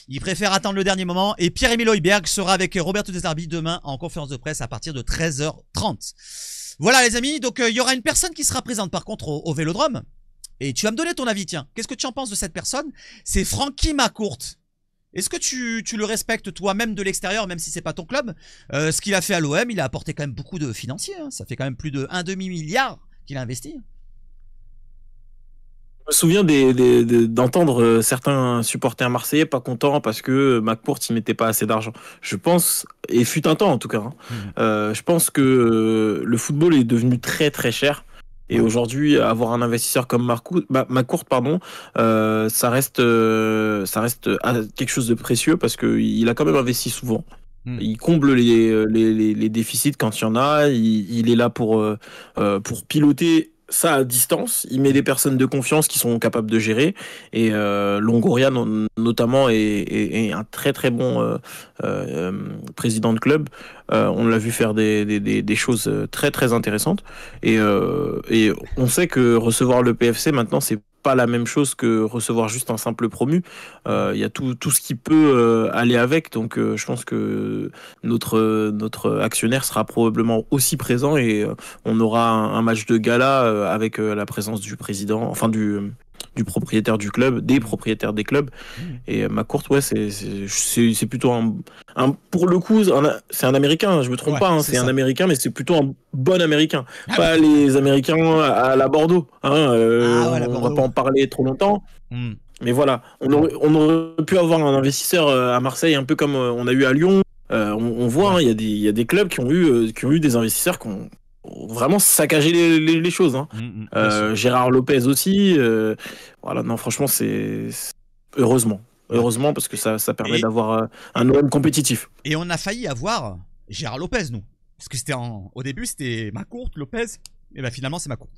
Ils préfèrent attendre le dernier moment. Et Pierre-Emile Højbjerg sera avec Roberto De Zerbi demain en conférence de presse à partir de 13h30. Voilà les amis, donc il y aura une personne qui sera présente par contre au Vélodrome. Et tu vas me donner ton avis, tiens. Qu'est-ce que tu en penses de cette personne? C'est Francky Macourt. Est-ce que tu le respectes toi-même de l'extérieur, même si c'est pas ton club? Ce qu'il a fait à l'OM, il a apporté quand même beaucoup de financiers. Hein. Ça fait quand même plus de 1,5 milliard qu'il a investi. Je me souviens d'entendre certains supporters marseillais pas contents parce que McCourt il mettait pas assez d'argent. Je pense, et fut un temps en tout cas, hein, je pense que le football est devenu très très cher. Et aujourd'hui, avoir un investisseur comme McCourt, pardon, ça reste quelque chose de précieux parce qu'il a quand même investi souvent. Il comble les déficits quand il y en a. Il est là pour piloter ça à distance. Il met des personnes de confiance qui sont capables de gérer. Et Longoria, notamment, est un très très bon président de club. On l'a vu faire des choses très très intéressantes. Et on sait que recevoir le PFC maintenant, c'est pas la même chose que recevoir juste un simple promu. Il y a tout ce qui peut aller avec. Donc je pense que notre actionnaire sera probablement aussi présent et on aura un match de gala avec la présence du président, enfin du propriétaire du club, des propriétaires des clubs. Et McCourt, ouais, c'est plutôt pour le coup, c'est un Américain, je me trompe Ouais, pas, hein, c'est c'est ça. un Américain, mais c'est plutôt un bon Américain. Ah Pas oui. les Américains à la Bordeaux. Hein, Ah ouais, la on va Bordeaux. pas en parler trop longtemps. Mais voilà, on aurait pu avoir un investisseur à Marseille, un peu comme on a eu à Lyon. On voit, Ouais. hein, il y a des clubs qui ont eu des investisseurs qui ont vraiment saccagé les choses. Hein. Bien sûr. Gérard Lopez aussi. Voilà, non, franchement, heureusement. Ouais. Heureusement, parce que ça permet Et, d'avoir un OM compétitif. et on a failli avoir Gérard Lopez, nous. Parce que au début, c'était Macourt, Lopez. Et ben finalement, c'est Macourt.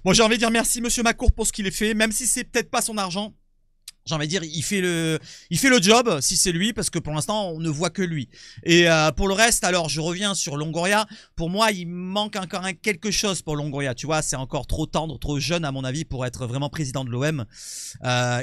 Bon, j'ai envie de dire merci, monsieur Macourt, pour ce qu'il a fait, même si c'est peut-être pas son argent. J'ai envie de dire, il fait le job, si c'est lui, parce que pour l'instant, on ne voit que lui. Et pour le reste, alors, je reviens sur Longoria. Pour moi, il manque encore quelque chose pour Longoria. Tu vois, c'est encore trop tendre, trop jeune, à mon avis, pour être vraiment président de l'OM.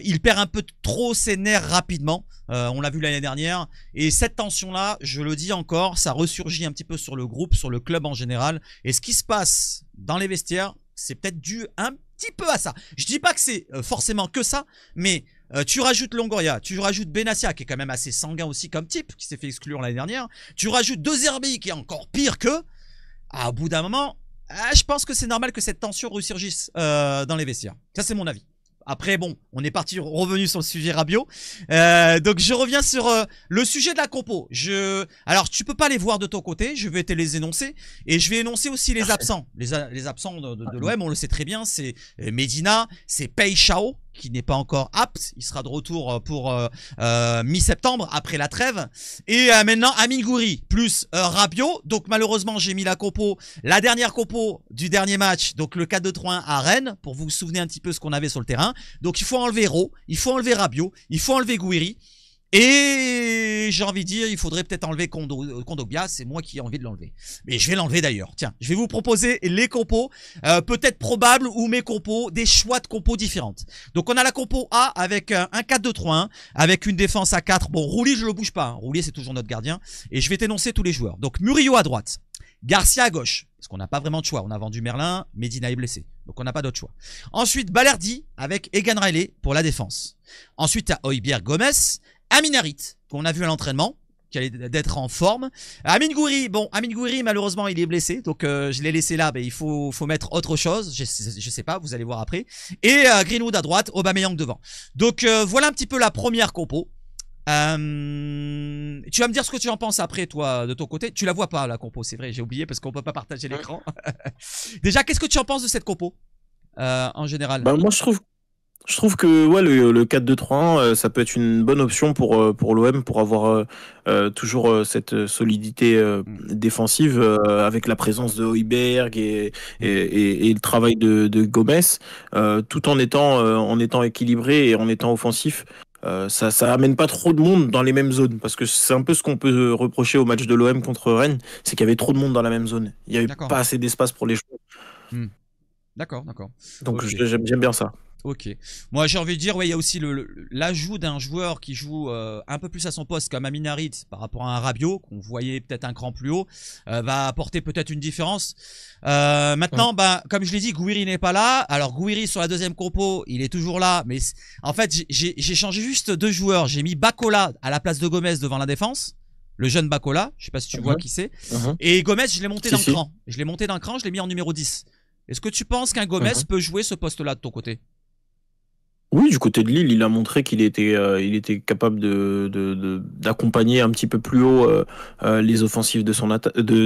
Il perd un peu trop ses nerfs rapidement. On l'a vu l'année dernière. Et cette tension-là, je le dis encore, ça ressurgit un petit peu sur le groupe, sur le club en général. Et ce qui se passe dans les vestiaires, c'est peut-être dû un petit peu à ça. Je dis pas que c'est forcément que ça, mais tu rajoutes Longoria, tu rajoutes Benassia qui est quand même assez sanguin aussi comme type, qui s'est fait exclure l'année dernière. Tu rajoutes De Zerbi qui est encore pire qu'eux. Au bout d'un moment, je pense que c'est normal que cette tension ressurgisse dans les vestiaires. Ça, c'est mon avis. Après, bon, on est revenu sur le sujet Rabiot. Donc, je reviens sur le sujet de la compo. Alors, tu peux pas les voir de ton côté. Je vais te les énoncer. Et je vais énoncer aussi les absents. Les absents de l'OM, on le sait très bien. C'est Medina, c'est Pei Chao, qui n'est pas encore apte. Il sera de retour pour mi-septembre, après la trêve. Et maintenant, Amine Gouiri, plus Rabiot. Donc, malheureusement, j'ai mis la dernière compo du dernier match. Donc, le 4-2-3-1 à Rennes, pour vous souvenir un petit peu ce qu'on avait sur le terrain. Donc il faut enlever il faut enlever Rabiot, il faut enlever Gouiri. Et j'ai envie de dire, il faudrait peut-être enlever Kondogbia, c'est moi qui ai envie de l'enlever. Mais je vais l'enlever d'ailleurs. Tiens, je vais vous proposer les compos, peut-être probables ou mes compos, des choix de compos différentes. Donc on a la compo A avec un 4-2-3-1, avec une défense à 4. Bon, Roulier, je le bouge pas. Hein. Roulier, c'est toujours notre gardien. Et je vais t'énoncer tous les joueurs. Donc Murillo à droite, Garcia à gauche, parce qu'on n'a pas vraiment de choix. On a vendu Merlin, Medina est blessé. Donc on n'a pas d'autre choix. Ensuite, Balerdi avec Egan Riley pour la défense. Ensuite, à Højbjerg Gomez, Amin Harit, qu'on a vu à l'entraînement, qui allait d'être en forme. Amine Gouiri, bon, Amine Gouiri, malheureusement, il est blessé, donc je l'ai laissé là, mais il faut mettre autre chose, je sais pas, vous allez voir après. Et Greenwood à droite, Aubameyang devant. Donc voilà un petit peu la première compo. Tu vas me dire ce que tu en penses après, toi, de ton côté. Tu la vois pas, la compo, c'est vrai, j'ai oublié parce qu'on peut pas partager l'écran. Déjà, qu'est-ce que tu en penses de cette compo, en général? Bah, moi, je trouve que ouais, le 4-2-3-1, ça peut être une bonne option pour l'OM, pour avoir toujours cette solidité défensive avec la présence de Højbjerg et le travail de Gomez, tout en étant équilibré et en étant offensif. Ça amène pas trop de monde dans les mêmes zones, parce que c'est un peu ce qu'on peut reprocher au match de l'OM contre Rennes, c'est qu'il y avait trop de monde dans la même zone. Il y avait pas assez d'espace pour les joueurs. D'accord. Donc okay. j'aime bien ça. Ok. Moi j'ai envie de dire, ouais, il y a aussi l'ajout d'un joueur qui joue un peu plus à son poste comme Amin Harit par rapport à un Rabiot, qu'on voyait peut-être un cran plus haut, va apporter peut-être une différence. Maintenant, bah, comme je l'ai dit, Gouiri n'est pas là. Alors Gouiri sur la deuxième compo, il est toujours là, mais en fait j'ai changé juste deux joueurs. J'ai mis Bacola à la place de Gomez devant la défense. Le jeune Bacola, je sais pas si tu vois qui c'est. Et Gomez, je l'ai monté d'un cran. Je l'ai monté d'un cran, je l'ai mis en numéro 10. Est-ce que tu penses qu'un Gomez peut jouer ce poste-là de ton côté? Oui, du côté de Lille, il a montré qu'il était capable d'accompagner un petit peu plus haut les offensives de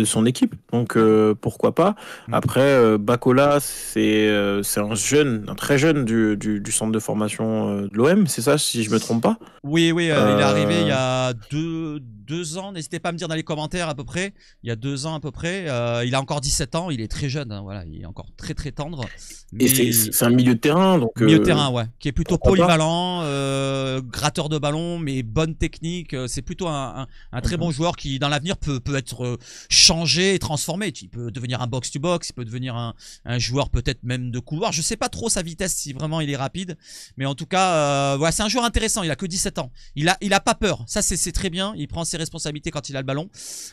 son équipe. Donc pourquoi pas. Après, Bacola, c'est un très jeune du centre de formation de l'OM, c'est ça, si je me trompe pas? Oui, il est arrivé il y a deux ans. N'hésitez pas à me dire dans les commentaires à peu près. Il y a 2 ans à peu près. Il a encore 17 ans. Il est très jeune. Hein, voilà, il est encore très très tendre. Mais et c'est un milieu de terrain, donc milieu de terrain, ouais, qui est plutôt polyvalent, gratteur de ballon, mais bonne technique. C'est plutôt un très bon joueur qui, dans l'avenir, peut être changé et transformé. Il peut devenir un box-to-box, il peut devenir un joueur peut-être même de couloir. Je sais pas trop sa vitesse si vraiment il est rapide, mais en tout cas, voilà, c'est un joueur intéressant. Il a que 17 ans. Il a pas peur. Ça, c'est très bien. Il prend ses responsabilités quand il a le ballon.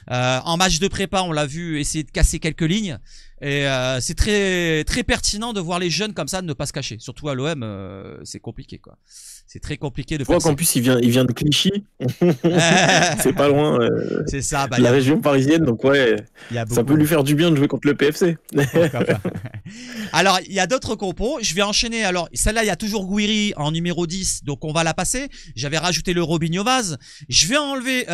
En match de prépa, on l'a vu essayer de casser quelques lignes. Et c'est très très pertinent de voir les jeunes comme ça ne pas se cacher. Surtout à l'OM, c'est compliqué quoi. C'est très compliqué de faire ça. En plus il vient de Clichy. C'est pas loin. C'est ça. Bah, la région parisienne, donc ouais. Ça peut lui faire du bien de jouer contre le PFC. Alors il y a d'autres compos. Je vais enchaîner. Alors celle-là il y a toujours Gouiri en numéro 10, donc on va la passer. J'avais rajouté le Robinho Vaz. Je vais enlever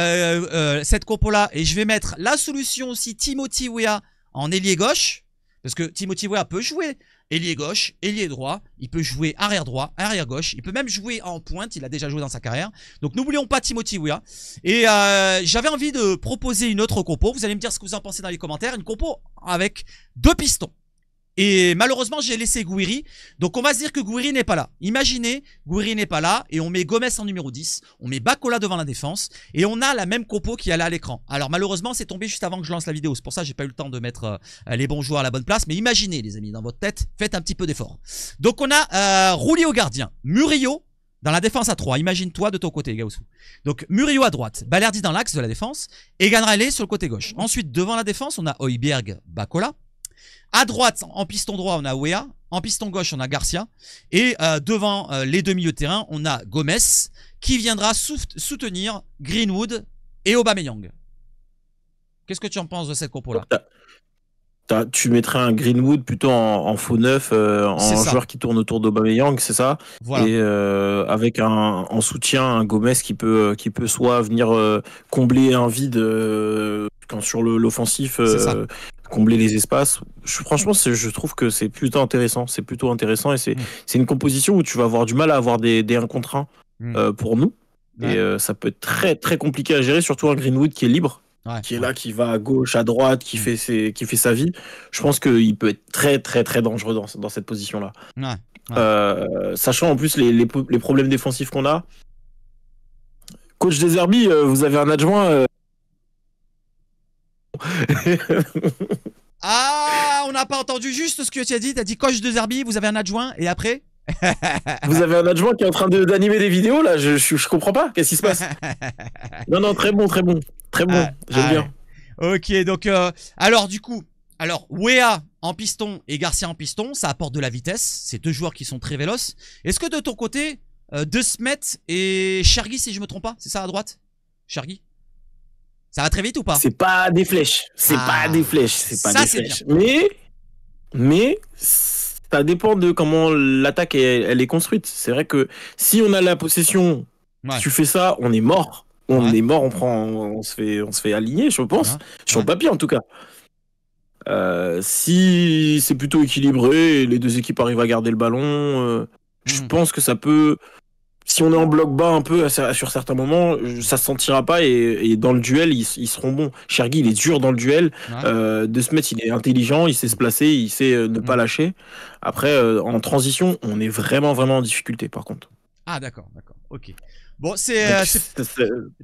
cette compo là et je vais mettre la solution aussi Timothy Weah en ailier gauche, parce que Timothy Weah peut jouer ailier gauche, ailier droit, il peut jouer arrière droit, arrière gauche, il peut même jouer en pointe, il a déjà joué dans sa carrière. Donc n'oublions pas Timothy Weah. Et j'avais envie de proposer une autre compo, vous allez me dire ce que vous en pensez dans les commentaires, une compo avec 2 pistons. Et malheureusement j'ai laissé Gouiri. Donc on va se dire que Gouiri n'est pas là. Imaginez, Gouiri n'est pas là et on met Gomez en numéro 10. On met Bacola devant la défense. Et on a la même compo qui est là à l'écran. Alors malheureusement c'est tombé juste avant que je lance la vidéo. C'est pour ça que j'ai pas eu le temps de mettre les bons joueurs à la bonne place. Mais imaginez les amis, dans votre tête, faites un petit peu d'effort. Donc on a Roulier au gardien, Murillo dans la défense à 3. Imagine-toi de ton côté Gaussou. Donc Murillo à droite, Balerdi dans l'axe de la défense. Egan Riley sur le côté gauche. Ensuite devant la défense on a Højbjerg, Bacola. À droite, en piston droit, on a Weah. En piston gauche, on a Garcia. Et devant les deux milieux de terrain, on a Gomez qui viendra soutenir Greenwood et Aubameyang. Qu'est-ce que tu en penses de cette compo-là? Tu mettrais un Greenwood plutôt en faux neuf, en joueur qui tourne autour d'Aubameyang, c'est ça? Voilà. Et avec en soutien un Gomez qui peut soit venir combler un vide sur l'offensif, combler les espaces. Franchement, je trouve que c'est plutôt intéressant. C'est plutôt intéressant et c'est une composition où tu vas avoir du mal à avoir des 1 contre 1 pour nous. Ouais. Et ça peut être très très compliqué à gérer, surtout un Greenwood qui est libre. Ouais, qui est là, qui va à gauche, à droite, qui fait sa vie. Je pense qu'il peut être très très très dangereux dans cette position-là. Ouais. Sachant en plus les problèmes défensifs qu'on a, Coach des Herbis, vous avez un adjoint. Ah, on n'a pas entendu juste ce que tu as dit. Tu as dit coach de Zerbi, vous avez un adjoint, et après Vous avez un adjoint qui est en train d'animer des vidéos là, je comprends pas, qu'est-ce qui se passe? Non, non, très bon, très bon. Très bon, j'aime bien. Ok, donc, alors du coup, Wea en piston et Garcia en piston, ça apporte de la vitesse. C'est deux joueurs qui sont très véloces. Est-ce que de ton côté, De Smet et Chergui, si je me trompe pas, c'est ça à droite? Chergui? Ça va très vite ou pas? C'est pas des flèches, c'est pas des flèches, c'est pas des flèches. Mais ça dépend de comment l'attaque elle est construite. C'est vrai que si on a la possession, tu fais ça, on est mort. On est mort, on se fait aligner, je pense. Sur le papier en tout cas. Si c'est plutôt équilibré, et les deux équipes arrivent à garder le ballon, je pense que ça peut. Si on est en bloc bas un peu sur certains moments, ça se sentira pas et dans le duel ils seront bons. Chergui il est dur dans le duel, De Smet il est intelligent, il sait se placer, il sait ne pas lâcher. Après en transition on est vraiment en difficulté par contre. Ah d'accord, ok. Bon c'est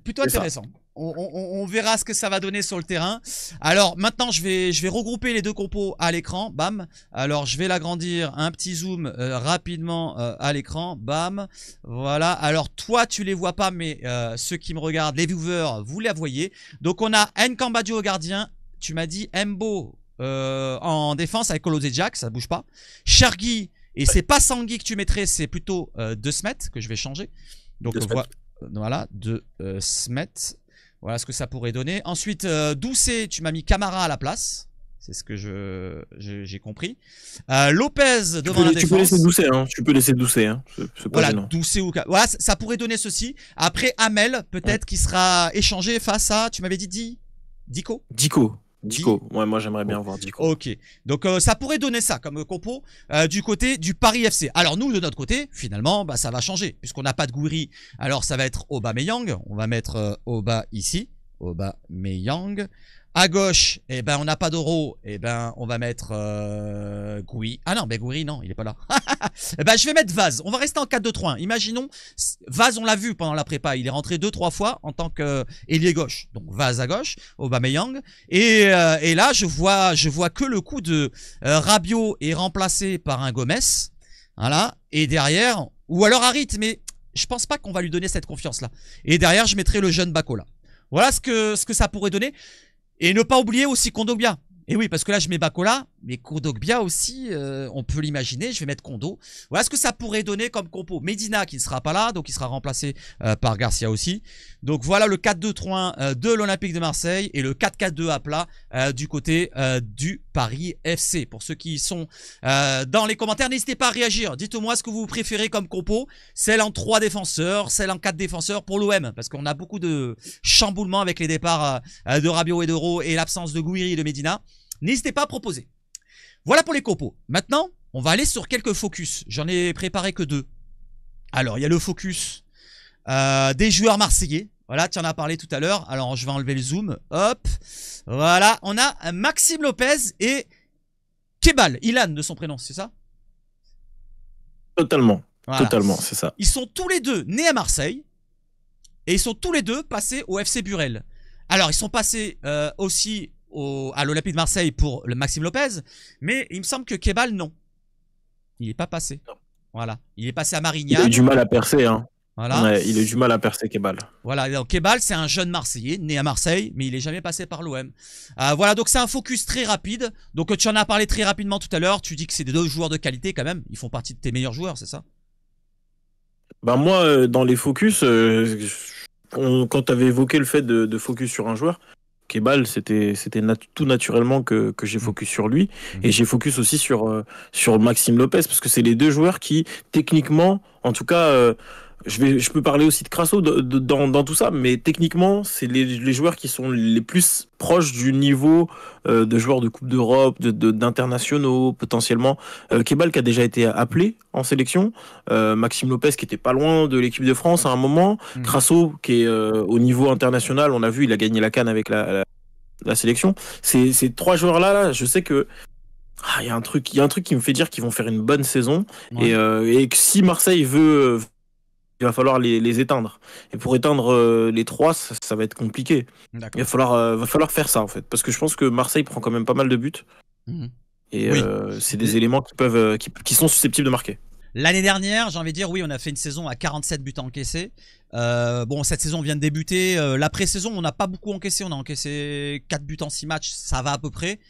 plutôt intéressant. On verra ce que ça va donner sur le terrain. Alors maintenant je vais regrouper les deux compos à l'écran. Bam. Alors je vais l'agrandir, un petit zoom rapidement à l'écran. Bam. Voilà. Alors toi tu les vois pas, mais ceux qui me regardent, les viewers, vous les voyez. Donc on a Nkambadio au gardien. Tu m'as dit Mbo en défense avec Kolose Jack, ça bouge pas. Chergui, et c'est pas Sangui que tu mettrais, c'est plutôt De Smet que je vais changer. Donc voilà, De Smet. Voilà ce que ça pourrait donner. Ensuite, Doucet, tu m'as mis Camara à la place. C'est ce que j'ai compris. Lopez devant la défense. Tu peux laisser Doucet, hein. Tu peux laisser Doucet, hein. Voilà, Doucet ou voilà, ça pourrait donner ceci. Après, Amel, peut-être qui sera échangé face à, tu m'avais dit Dico. Dico, ouais, moi j'aimerais bien voir Dico. Ok, donc ça pourrait donner ça comme compo du côté du Paris FC. Alors nous de notre côté, finalement, bah, ça va changer puisqu'on n'a pas de Gouiri. Alors ça va être Aubameyang, on va mettre Oba ici, Aubameyang. À gauche, eh ben on n'a pas d'Euro, eh ben on va mettre Gouiri. Ah non, ben Gouiri non, il est pas là. Eh ben je vais mettre Vaz. On va rester en 4-2-3-1. Imaginons Vaz, on l'a vu pendant la prépa, il est rentré 2-3 fois en tant qu'ailier gauche. Donc Vaz à gauche, Aubameyang. Et là je vois que le coup de Rabiot est remplacé par un Gomez. Voilà. Et derrière, ou alors Harit, mais je pense pas qu'on va lui donner cette confiance là. Et derrière je mettrai le jeune Bako là. Voilà ce que ça pourrait donner. Et ne pas oublier aussi Kondogbia. Et oui, parce que là, je mets Bakola, mais Kondogbia aussi, on peut l'imaginer. Je vais mettre Kondo. Voilà ce que ça pourrait donner comme compo. Medina qui ne sera pas là, donc il sera remplacé par Garcia aussi. Donc voilà le 4-2-3-1 de l'Olympique de Marseille et le 4-4-2 à plat du côté du Paris FC. Pour ceux qui sont dans les commentaires, n'hésitez pas à réagir. Dites-moi ce que vous préférez comme compo. Celle en 3 défenseurs, celle en 4 défenseurs pour l'OM. Parce qu'on a beaucoup de chamboulements avec les départs de Rabiot et d'Euro et l'absence de Gouiri et de Medina. N'hésitez pas à proposer. Voilà pour les compos. Maintenant, on va aller sur quelques focus. J'en ai préparé que 2. Alors, il y a le focus des joueurs marseillais. Voilà, tu en as parlé tout à l'heure. Alors, je vais enlever le zoom. Hop. Voilà, on a Maxime Lopez et Kebal. Ilan de son prénom, c'est ça? Totalement. Voilà. Totalement, c'est ça. Ils sont tous les deux nés à Marseille. Et ils sont tous les deux passés au FC Burel. Alors, ils sont passés aussi à l'Olympique de Marseille pour le Maxime Lopez, mais il me semble que Kebal, non. Il n'est pas passé. Voilà. Il est passé à Marignane. Il a eu du mal à percer, hein. Voilà. Ouais, il a eu du mal à percer, Kebal. Voilà, donc Kebal, c'est un jeune Marseillais, né à Marseille, mais il n'est jamais passé par l'OM. Voilà, donc c'est un focus très rapide. Donc tu en as parlé très rapidement tout à l'heure. Tu dis que c'est des 2 joueurs de qualité quand même. Ils font partie de tes meilleurs joueurs, c'est ça? Bah moi, dans les focus, quand tu avais évoqué le fait de focus sur un joueur, Kebal, c'était tout naturellement que j'ai focus sur lui. Et j'ai focus aussi sur Maxime Lopez, parce que c'est les 2 joueurs qui, techniquement, en tout cas, je peux parler aussi de Crasso dans tout ça, mais techniquement, c'est les joueurs qui sont les plus proches du niveau de joueurs de Coupe d'Europe, d'internationaux, potentiellement. Kebal qui a déjà été appelé en sélection. Maxime Lopez qui était pas loin de l'équipe de France à un moment. Crasso qui est au niveau international, on a vu, il a gagné la CAN avec la sélection. Ces 3 joueurs-là, je sais que il y a un truc qui me fait dire qu'ils vont faire une bonne saison. Ouais. Et que si Marseille veut il va falloir les éteindre. Et pour éteindre les trois, ça va être compliqué. Va falloir faire ça en fait. Parce que je pense que Marseille prend quand même pas mal de buts. Et Oui. c'est des éléments qui sont susceptibles de marquer. L'année dernière, j'ai envie de dire, oui, on a fait une saison à 47 buts encaissés. Bon, cette saison vient de débuter. La pré-saison, on n'a pas beaucoup encaissé. On a encaissé 4 buts en 6 matchs. Ça va à peu près.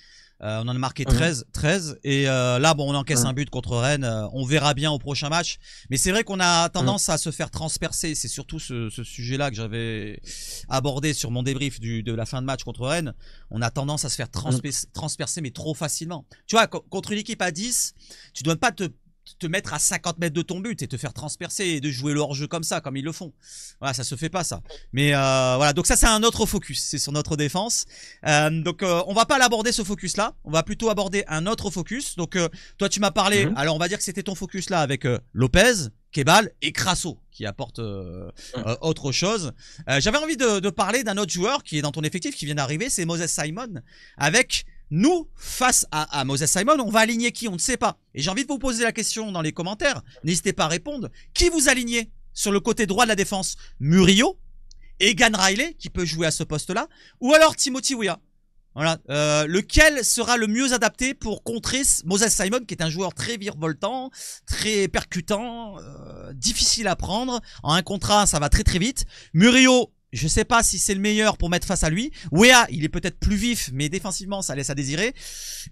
On en a marqué 13. Et là, bon, on encaisse un but contre Rennes. On verra bien au prochain match. Mais c'est vrai qu'on a tendance à se faire transpercer. C'est surtout ce sujet-là que j'avais abordé sur mon débrief de la fin de match contre Rennes. On a tendance à se faire transpercer, mais trop facilement. Tu vois, contre une équipe à 10, tu dois pas te mettre à 50 mètres de ton but et te faire transpercer et de jouer le hors-jeu comme ça, comme ils le font. Voilà, ça se fait pas ça. Mais voilà, donc ça c'est un autre focus, c'est sur notre défense. Donc on va pas l'aborder ce focus là, on va plutôt aborder un autre focus. Donc toi tu m'as parlé, alors on va dire que c'était ton focus là avec Lopez, Kebal et Crasso qui apporte autre chose. J'avais envie de parler d'un autre joueur qui est dans ton effectif, qui vient d'arriver, c'est Moses Simon, avec nous, face à Moses Simon, on va aligner qui? On ne sait pas. Et j'ai envie de vous poser la question dans les commentaires. N'hésitez pas à répondre. Qui vous alignez sur le côté droit de la défense? Murillo, Egan Riley, qui peut jouer à ce poste-là, ou alors Timothy Weah? Voilà. Lequel sera le mieux adapté pour contrer Moses Simon, qui est un joueur très virevoltant, très percutant, difficile à prendre. En un contre un, ça va très très vite. Murillo, je sais pas si c'est le meilleur pour mettre face à lui. Weah, il est peut-être plus vif, mais défensivement, ça laisse à désirer.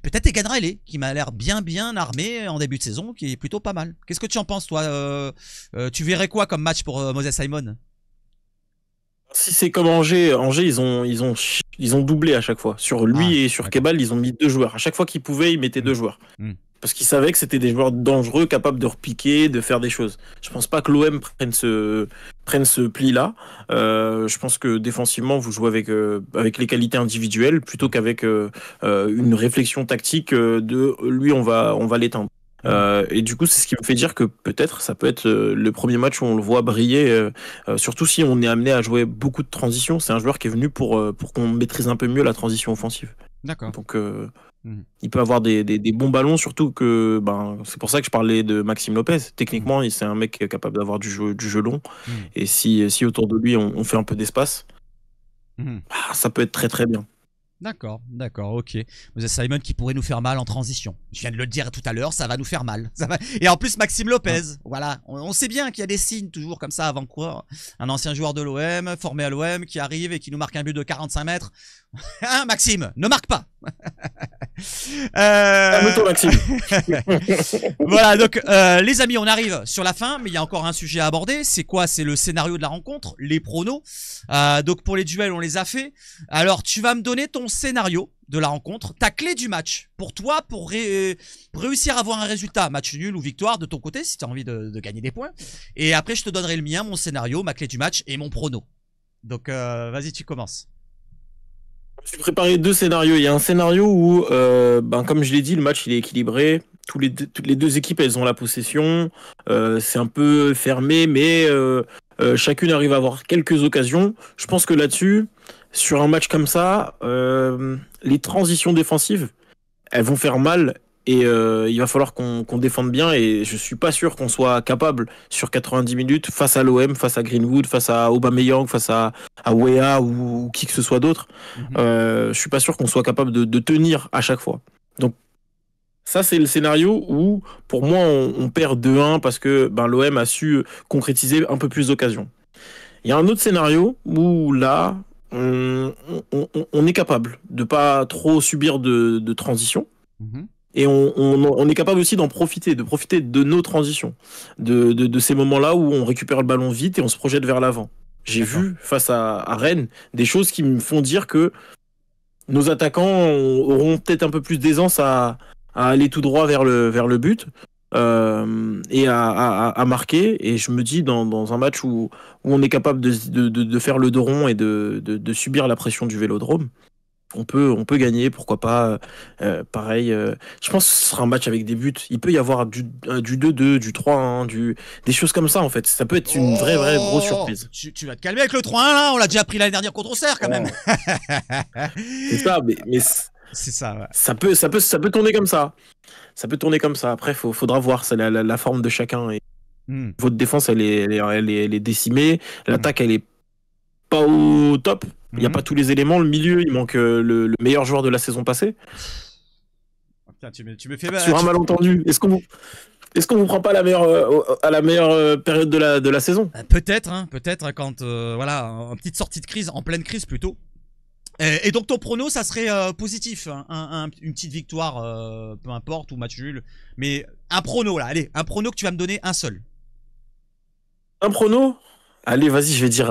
Peut-être Egan Riley, qui m'a l'air bien armé en début de saison, qui est plutôt pas mal. Qu'est-ce que tu en penses, toi? Tu verrais quoi comme match pour Moses Simon? Si c'est comme Angers, ils ont doublé à chaque fois. Sur lui et sur Kebal, ils ont mis 2 joueurs. À chaque fois qu'ils pouvaient, ils mettaient 2 joueurs. Parce qu'ils savaient que c'était des joueurs dangereux, capables de repiquer, de faire des choses. Je pense pas que l'OM prenne ce pli-là. Je pense que défensivement, vous jouez avec les qualités individuelles plutôt qu'avec une réflexion tactique de lui, on va l'éteindre. Et du coup, c'est ce qui me fait dire que peut-être ça peut être le premier match où on le voit briller, surtout si on est amené à jouer beaucoup de transitions. C'est un joueur qui est venu pour qu'on maîtrise un peu mieux la transition offensive. D'accord. Donc il peut avoir des bons ballons, surtout que c'est pour ça que je parlais de Maxime Lopez. Techniquement, c'est un mec capable d'avoir du jeu long. Et si autour de lui on fait un peu d'espace, ça peut être très très bien. D'accord, ok. Moses Simon qui pourrait nous faire mal en transition. Je viens de le dire tout à l'heure, ça va nous faire mal. Et en plus, Maxime Lopez, voilà. On sait bien qu'il y a des signes toujours comme ça avant-coureur. Un ancien joueur de l'OM, formé à l'OM, qui arrive et qui nous marque un but de 45 mètres. Hein, Maxime, ne marque pas. Calme-toi, Maxime. Voilà, donc les amis, on arrive sur la fin, mais il y a encore un sujet à aborder. C'est quoi? C'est le scénario de la rencontre, les pronos. Donc pour les duels, on les a fait. Alors tu vas me donner ton scénario de la rencontre, ta clé du match pour toi, pour réussir à avoir un résultat, match nul ou victoire de ton côté, si tu as envie de gagner des points. Et après, je te donnerai le mien, mon scénario, ma clé du match et mon prono. Donc vas-y, tu commences. Je suis préparé 2 scénarios. Il y a un scénario où, comme je l'ai dit, le match il est équilibré. Toutes les 2 équipes, elles ont la possession. C'est un peu fermé, mais chacune arrive à avoir quelques occasions. Je pense que là-dessus, sur un match comme ça, les transitions défensives, elles vont faire mal. Et il va falloir qu'on défende bien. Et je suis pas sûr qu'on soit capable sur 90 minutes face à l'OM, face à Greenwood, face à Aubameyang, face à Weah ou qui que ce soit d'autre. Je suis pas sûr qu'on soit capable de tenir à chaque fois. Donc ça, c'est le scénario où, pour moi, on perd 2-1 parce que l'OM a su concrétiser un peu plus d'occasions. Il y a un autre scénario où là, on est capable de pas trop subir de transition. Et on est capable aussi d'en profiter, de profiter de nos transitions, de ces moments-là où on récupère le ballon vite et on se projette vers l'avant. J'ai vu face à Rennes des choses qui me font dire que nos attaquants auront peut-être un peu plus d'aisance à aller tout droit vers le but et à marquer. Et je me dis dans un match où on est capable de faire le dos rond et de subir la pression du Vélodrome, on peut gagner, pourquoi pas. Pareil, je pense que ce sera un match avec des buts. Il peut y avoir du 2-2, du 3-1, des choses comme ça en fait. Ça peut être une vraie grosse surprise. Tu vas te calmer avec le 3-1 là, on l'a déjà pris l'année dernière contre Auxerre quand même. C'est ça, mais c'est ça. Ouais. Ça peut tourner comme ça. Ça peut tourner comme ça. Après, faudra voir, c'est la forme de chacun. Hmm. Votre défense, elle est décimée. L'attaque, elle est pas au top. Il n'y a Mhm. pas tous les éléments. Le milieu, il manque le meilleur joueur de la saison passée. Oh, putain, tu me fais Sur un malentendu, est-ce qu'on vous prend pas à la meilleure période de la saison? peut-être, hein, peut-être quand voilà, en petite sortie de crise, en pleine crise plutôt. Et donc ton prono, ça serait positif, hein, une petite victoire, peu importe, ou match nul. Mais un prono là, allez, un prono que tu vas me donner un seul. Un prono? Allez, vas-y, je vais dire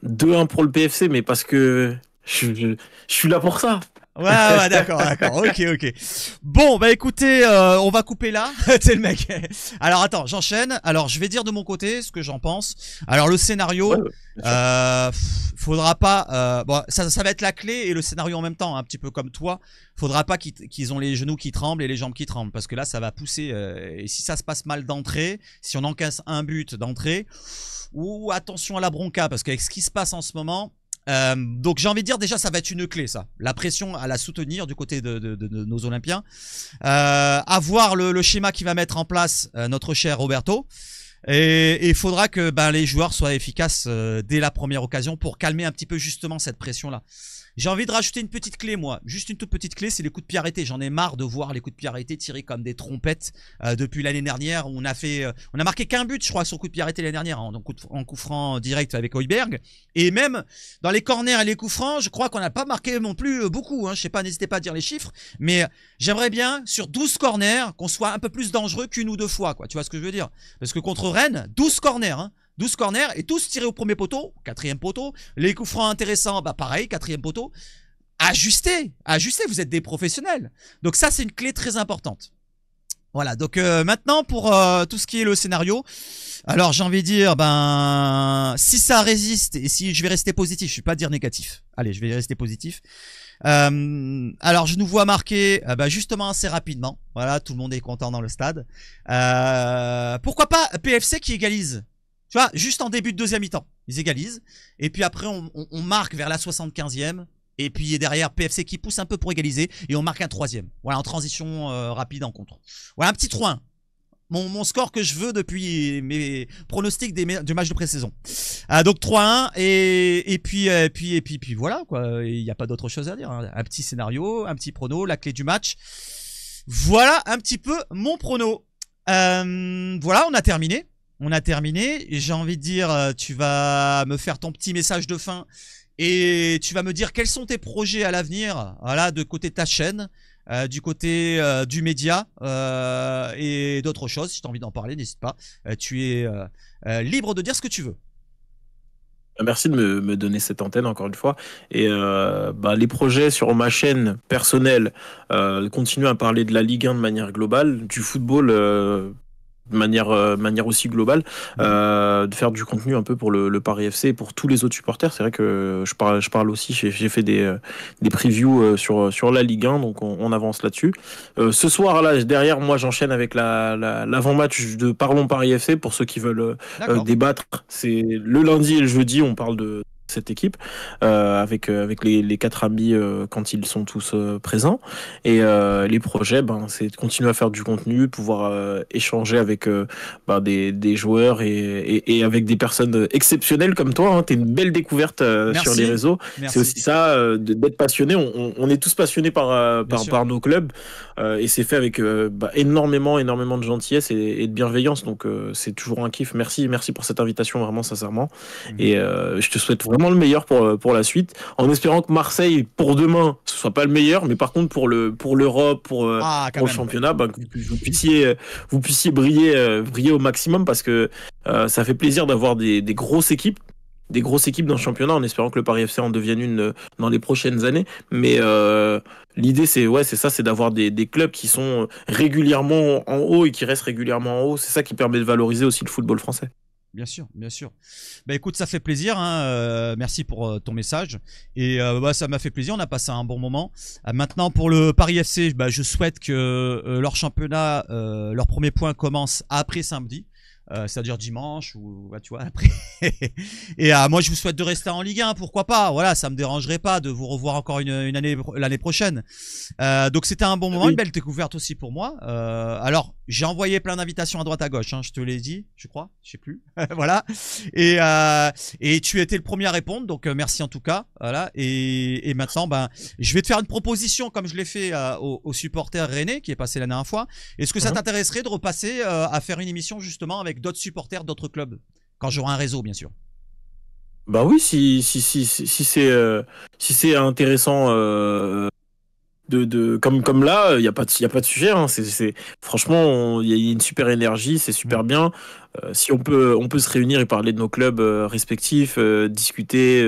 2-1 pour le PFC, mais parce que je suis là pour ça. Ouais, ouais, d'accord, d'accord, ok, ok. Bon, bah écoutez, on va couper là. C'est le mec. Alors attends, j'enchaîne. Alors je vais dire de mon côté ce que j'en pense. Alors le scénario, Ouais, bien sûr. faudra pas. Bon, ça va être la clé et le scénario en même temps, un petit peu comme toi. Faudra pas qu'ils ont les genoux qui tremblent et les jambes qui tremblent, parce que là, ça va pousser. Et si ça se passe mal d'entrée, si on encaisse un but d'entrée, ou attention à la bronca, parce qu'avec ce qui se passe en ce moment. Donc j'ai envie de dire déjà ça va être une clé ça, la pression à la soutenir du côté de nos Olympiens, à voir le schéma qui va mettre en place notre cher Roberto, et il faudra que les joueurs soient efficaces dès la première occasion pour calmer un petit peu justement cette pression là. J'ai envie de rajouter une petite clé moi, juste une toute petite clé, c'est les coups de pied arrêtés. J'en ai marre de voir les coups de pied arrêtés tirés comme des trompettes depuis l'année dernière où on a marqué qu'un but je crois sur coup de pied arrêté l'année dernière en coup franc direct avec Højbjerg, et même dans les corners et les coups francs je crois qu'on n'a pas marqué non plus beaucoup, hein. Je sais pas, n'hésitez pas à dire les chiffres, mais j'aimerais bien sur 12 corners qu'on soit un peu plus dangereux qu'une ou deux fois quoi, tu vois ce que je veux dire, parce que contre Rennes 12 corners, hein. 12 corners et tous tirés au premier poteau, quatrième poteau. Les coups francs intéressants, pareil, quatrième poteau. Ajustez, vous êtes des professionnels. Donc ça, c'est une clé très importante. Voilà, donc maintenant pour tout ce qui est le scénario. Alors j'ai envie de dire, si ça résiste et si je vais rester positif, je ne vais pas dire négatif. Allez, je vais rester positif. Alors je nous vois marquer justement assez rapidement. Voilà, tout le monde est content dans le stade. Pourquoi pas PFC qui égalise? Tu vois, juste en début de deuxième mi-temps, ils égalisent. Et puis après, on marque vers la 75e. Et puis derrière, PFC qui pousse un peu pour égaliser. Et on marque un troisième. Voilà, en transition rapide en contre. Voilà, un petit 3-1. Mon score que je veux depuis mes pronostics du match de pré-saison. Donc 3-1. Et puis voilà, quoi. Il n'y a pas d'autre chose à dire, hein. Un petit scénario, un petit prono, la clé du match. Voilà un petit peu mon prono. Voilà, on a terminé. J'ai envie de dire, tu vas me faire ton petit message de fin et tu vas me dire quels sont tes projets à l'avenir, voilà, de côté de ta chaîne, du côté du média et d'autres choses. Si tu as envie d'en parler, n'hésite pas. Tu es libre de dire ce que tu veux. Merci de me donner cette antenne encore une fois. Et les projets sur ma chaîne personnelle, continuer à parler de la Ligue 1 de manière globale, du football manière aussi globale, de faire du contenu un peu pour le Paris FC et pour tous les autres supporters. C'est vrai que je parle aussi, j'ai fait des previews sur la Ligue 1, donc on avance là-dessus. Ce soir, là, derrière moi, j'enchaîne avec l'avant-match de Parlons Paris FC pour ceux qui veulent débattre. C'est le lundi et le jeudi, on parle de cette équipe avec les quatre amis quand ils sont tous présents, et les projets c'est de continuer à faire du contenu, pouvoir échanger avec des joueurs et avec des personnes exceptionnelles comme toi, hein. T'es une belle découverte sur les réseaux. Merci. C'est aussi ça, d'être passionné. On est tous passionnés par nos clubs, et c'est fait avec énormément de gentillesse et de bienveillance, donc c'est toujours un kiff. Merci pour cette invitation, vraiment sincèrement. Et je te souhaite vraiment le meilleur pour la suite, en espérant que Marseille pour demain ce soit pas le meilleur, mais par contre pour l'Europe, pour le championnat, que vous puissiez briller au maximum, parce que ça fait plaisir d'avoir des grosses équipes dans le championnat, en espérant que le Paris FC en devienne une dans les prochaines années. Mais l'idée c'est ça, c'est d'avoir des clubs qui sont régulièrement en haut et qui restent régulièrement en haut. C'est ça qui permet de valoriser aussi le football français. Bien sûr. Écoute, ça fait plaisir, hein. Merci pour ton message. Et ça m'a fait plaisir, on a passé un bon moment. Maintenant, pour le Paris FC, je souhaite que leur championnat, leur premier point commence après samedi. c'est-à-dire dimanche ou ouais, tu vois après. Et moi, je vous souhaite de rester en Ligue 1, pourquoi pas. Voilà, ça me dérangerait pas de vous revoir encore une année l'année prochaine. Donc c'était un bon moment, Oui. une belle découverte aussi pour moi. Alors j'ai envoyé plein d'invitations à droite à gauche, hein, je te l'ai dit, je crois, je sais plus. Voilà. Et tu étais le premier à répondre, donc merci en tout cas. Voilà. Et maintenant, ben, je vais te faire une proposition comme je l'ai fait aux supporters rennais qui est passé la dernière fois. Est-ce que ça t'intéresserait de repasser à faire une émission justement avec d'autres supporters d'autres clubs quand j'aurai un réseau, bien sûr? Bah oui, si c'est intéressant comme là, il y a pas de sujet. Hein. Franchement, il y a une super énergie, c'est super bien. Si on peut se réunir et parler de nos clubs respectifs, discuter.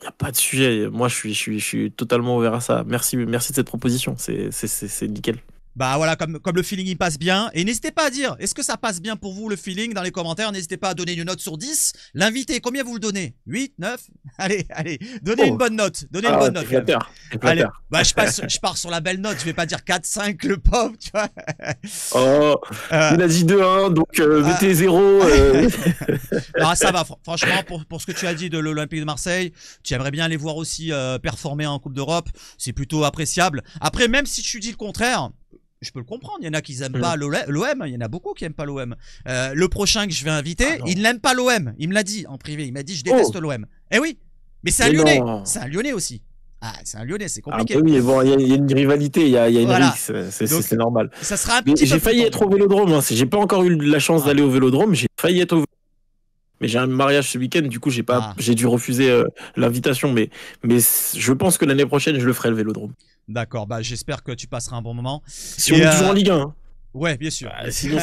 Il n'y a pas de sujet. Moi, je suis totalement ouvert à ça. Merci de cette proposition. C'est nickel. Bah voilà, comme le feeling il passe bien. Et n'hésitez pas à dire, est-ce que ça passe bien pour vous le feeling dans les commentaires? N'hésitez pas à donner une note sur 10. L'invité, combien vous le donnez? 8, 9? Allez, donnez une bonne note. Donnez une bonne note. T'es flatteur. Allez, bah je pars sur la belle note. Je vais pas dire 4, 5, le pauvre, tu vois. Oh, il a dit 2-1, donc mettez 0. Non, ça va. Franchement, pour ce que tu as dit de l'Olympique de Marseille, tu aimerais bien les voir aussi performer en Coupe d'Europe. C'est plutôt appréciable. Après, même si tu dis le contraire, je peux le comprendre. Il y en a qui n'aiment pas l'OM. Il y en a beaucoup qui n'aiment pas l'OM. Le prochain que je vais inviter, il n'aime pas l'OM. Il me l'a dit en privé. Il m'a dit, je déteste l'OM. Eh oui, mais c'est un Lyonnais. C'est un Lyonnais aussi. Ah, c'est un Lyonnais, c'est compliqué. Ah bah oui, bon, il y a une rivalité, il y a une rixe, c'est normal. Ça sera un petit peu. J'ai failli être au Vélodrome. Hein. J'ai pas encore eu la chance d'aller au Vélodrome. J'ai failli être au Vélodrome. Mais j'ai un mariage ce week-end, du coup j'ai dû refuser l'invitation. Mais je pense que l'année prochaine je le ferai le Vélodrome. D'accord, bah j'espère que tu passeras un bon moment. Si on est toujours en Ligue 1. Hein. Ouais, bien sûr. Sinon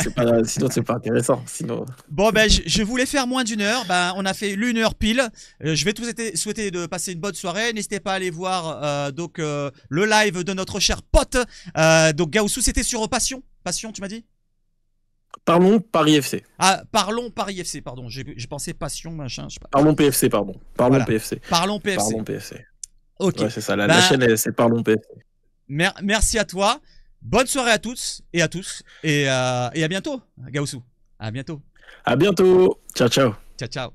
c'est pas intéressant. Sinon. Bon ben je voulais faire moins d'une heure. Ben on a fait l'1 heure pile. Je vais tous souhaiter de passer une bonne soirée. N'hésitez pas à aller voir le live de notre cher pote. Donc Gaoussou, c'était sur Passion. Passion, tu m'as dit? Parlons Paris FC. Ah, parlons Paris FC, pardon. J'ai pensé Passion, machin. Je sais pas. Parlons PFC, pardon. Parlons PFC. Parlons PFC. Parlons PFC. Ok. Ouais, c'est ça. La chaîne, c'est Parlons PFC. Merci à toi. Bonne soirée à toutes et à tous. Et à bientôt, Gaoussou. À bientôt. À bientôt. Ciao, ciao. Ciao, ciao.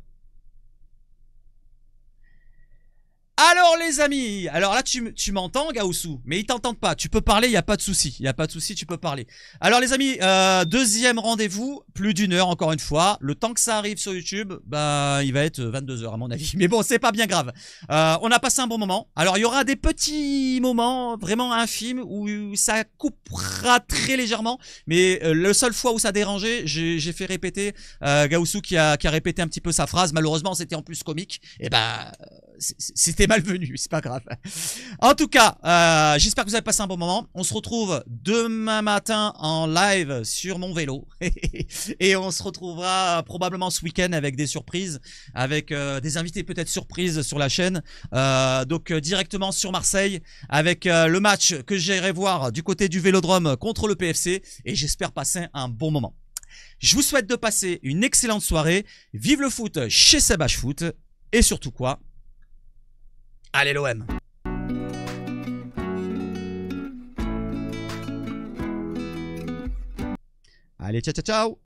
Alors les amis, alors là tu m'entends Gaoussou, mais ils t'entendent pas, tu peux parler, il n'y a pas de souci, tu peux parler. Alors les amis, deuxième rendez-vous, plus d'une heure encore une fois, le temps que ça arrive sur YouTube, bah il va être 22h à mon avis, mais bon c'est pas bien grave. On a passé un bon moment, alors il y aura des petits moments vraiment infimes où ça coupera très légèrement, mais le seul fois où ça dérangeait, j'ai fait répéter Gaoussou qui a répété un petit peu sa phrase, malheureusement c'était en plus comique, et bah c'était malvenu, c'est pas grave. En tout cas, j'espère que vous avez passé un bon moment. On se retrouve demain matin en live sur mon vélo. Et on se retrouvera probablement ce week-end avec des surprises, avec des invités peut-être surprises sur la chaîne. Donc directement sur Marseille, avec le match que j'irai voir du côté du Vélodrome contre le PFC. Et j'espère passer un bon moment. Je vous souhaite de passer une excellente soirée. Vive le foot chez Seb H Foot. Et surtout quoi? Allez l'OM. Allez, ciao ciao ciao.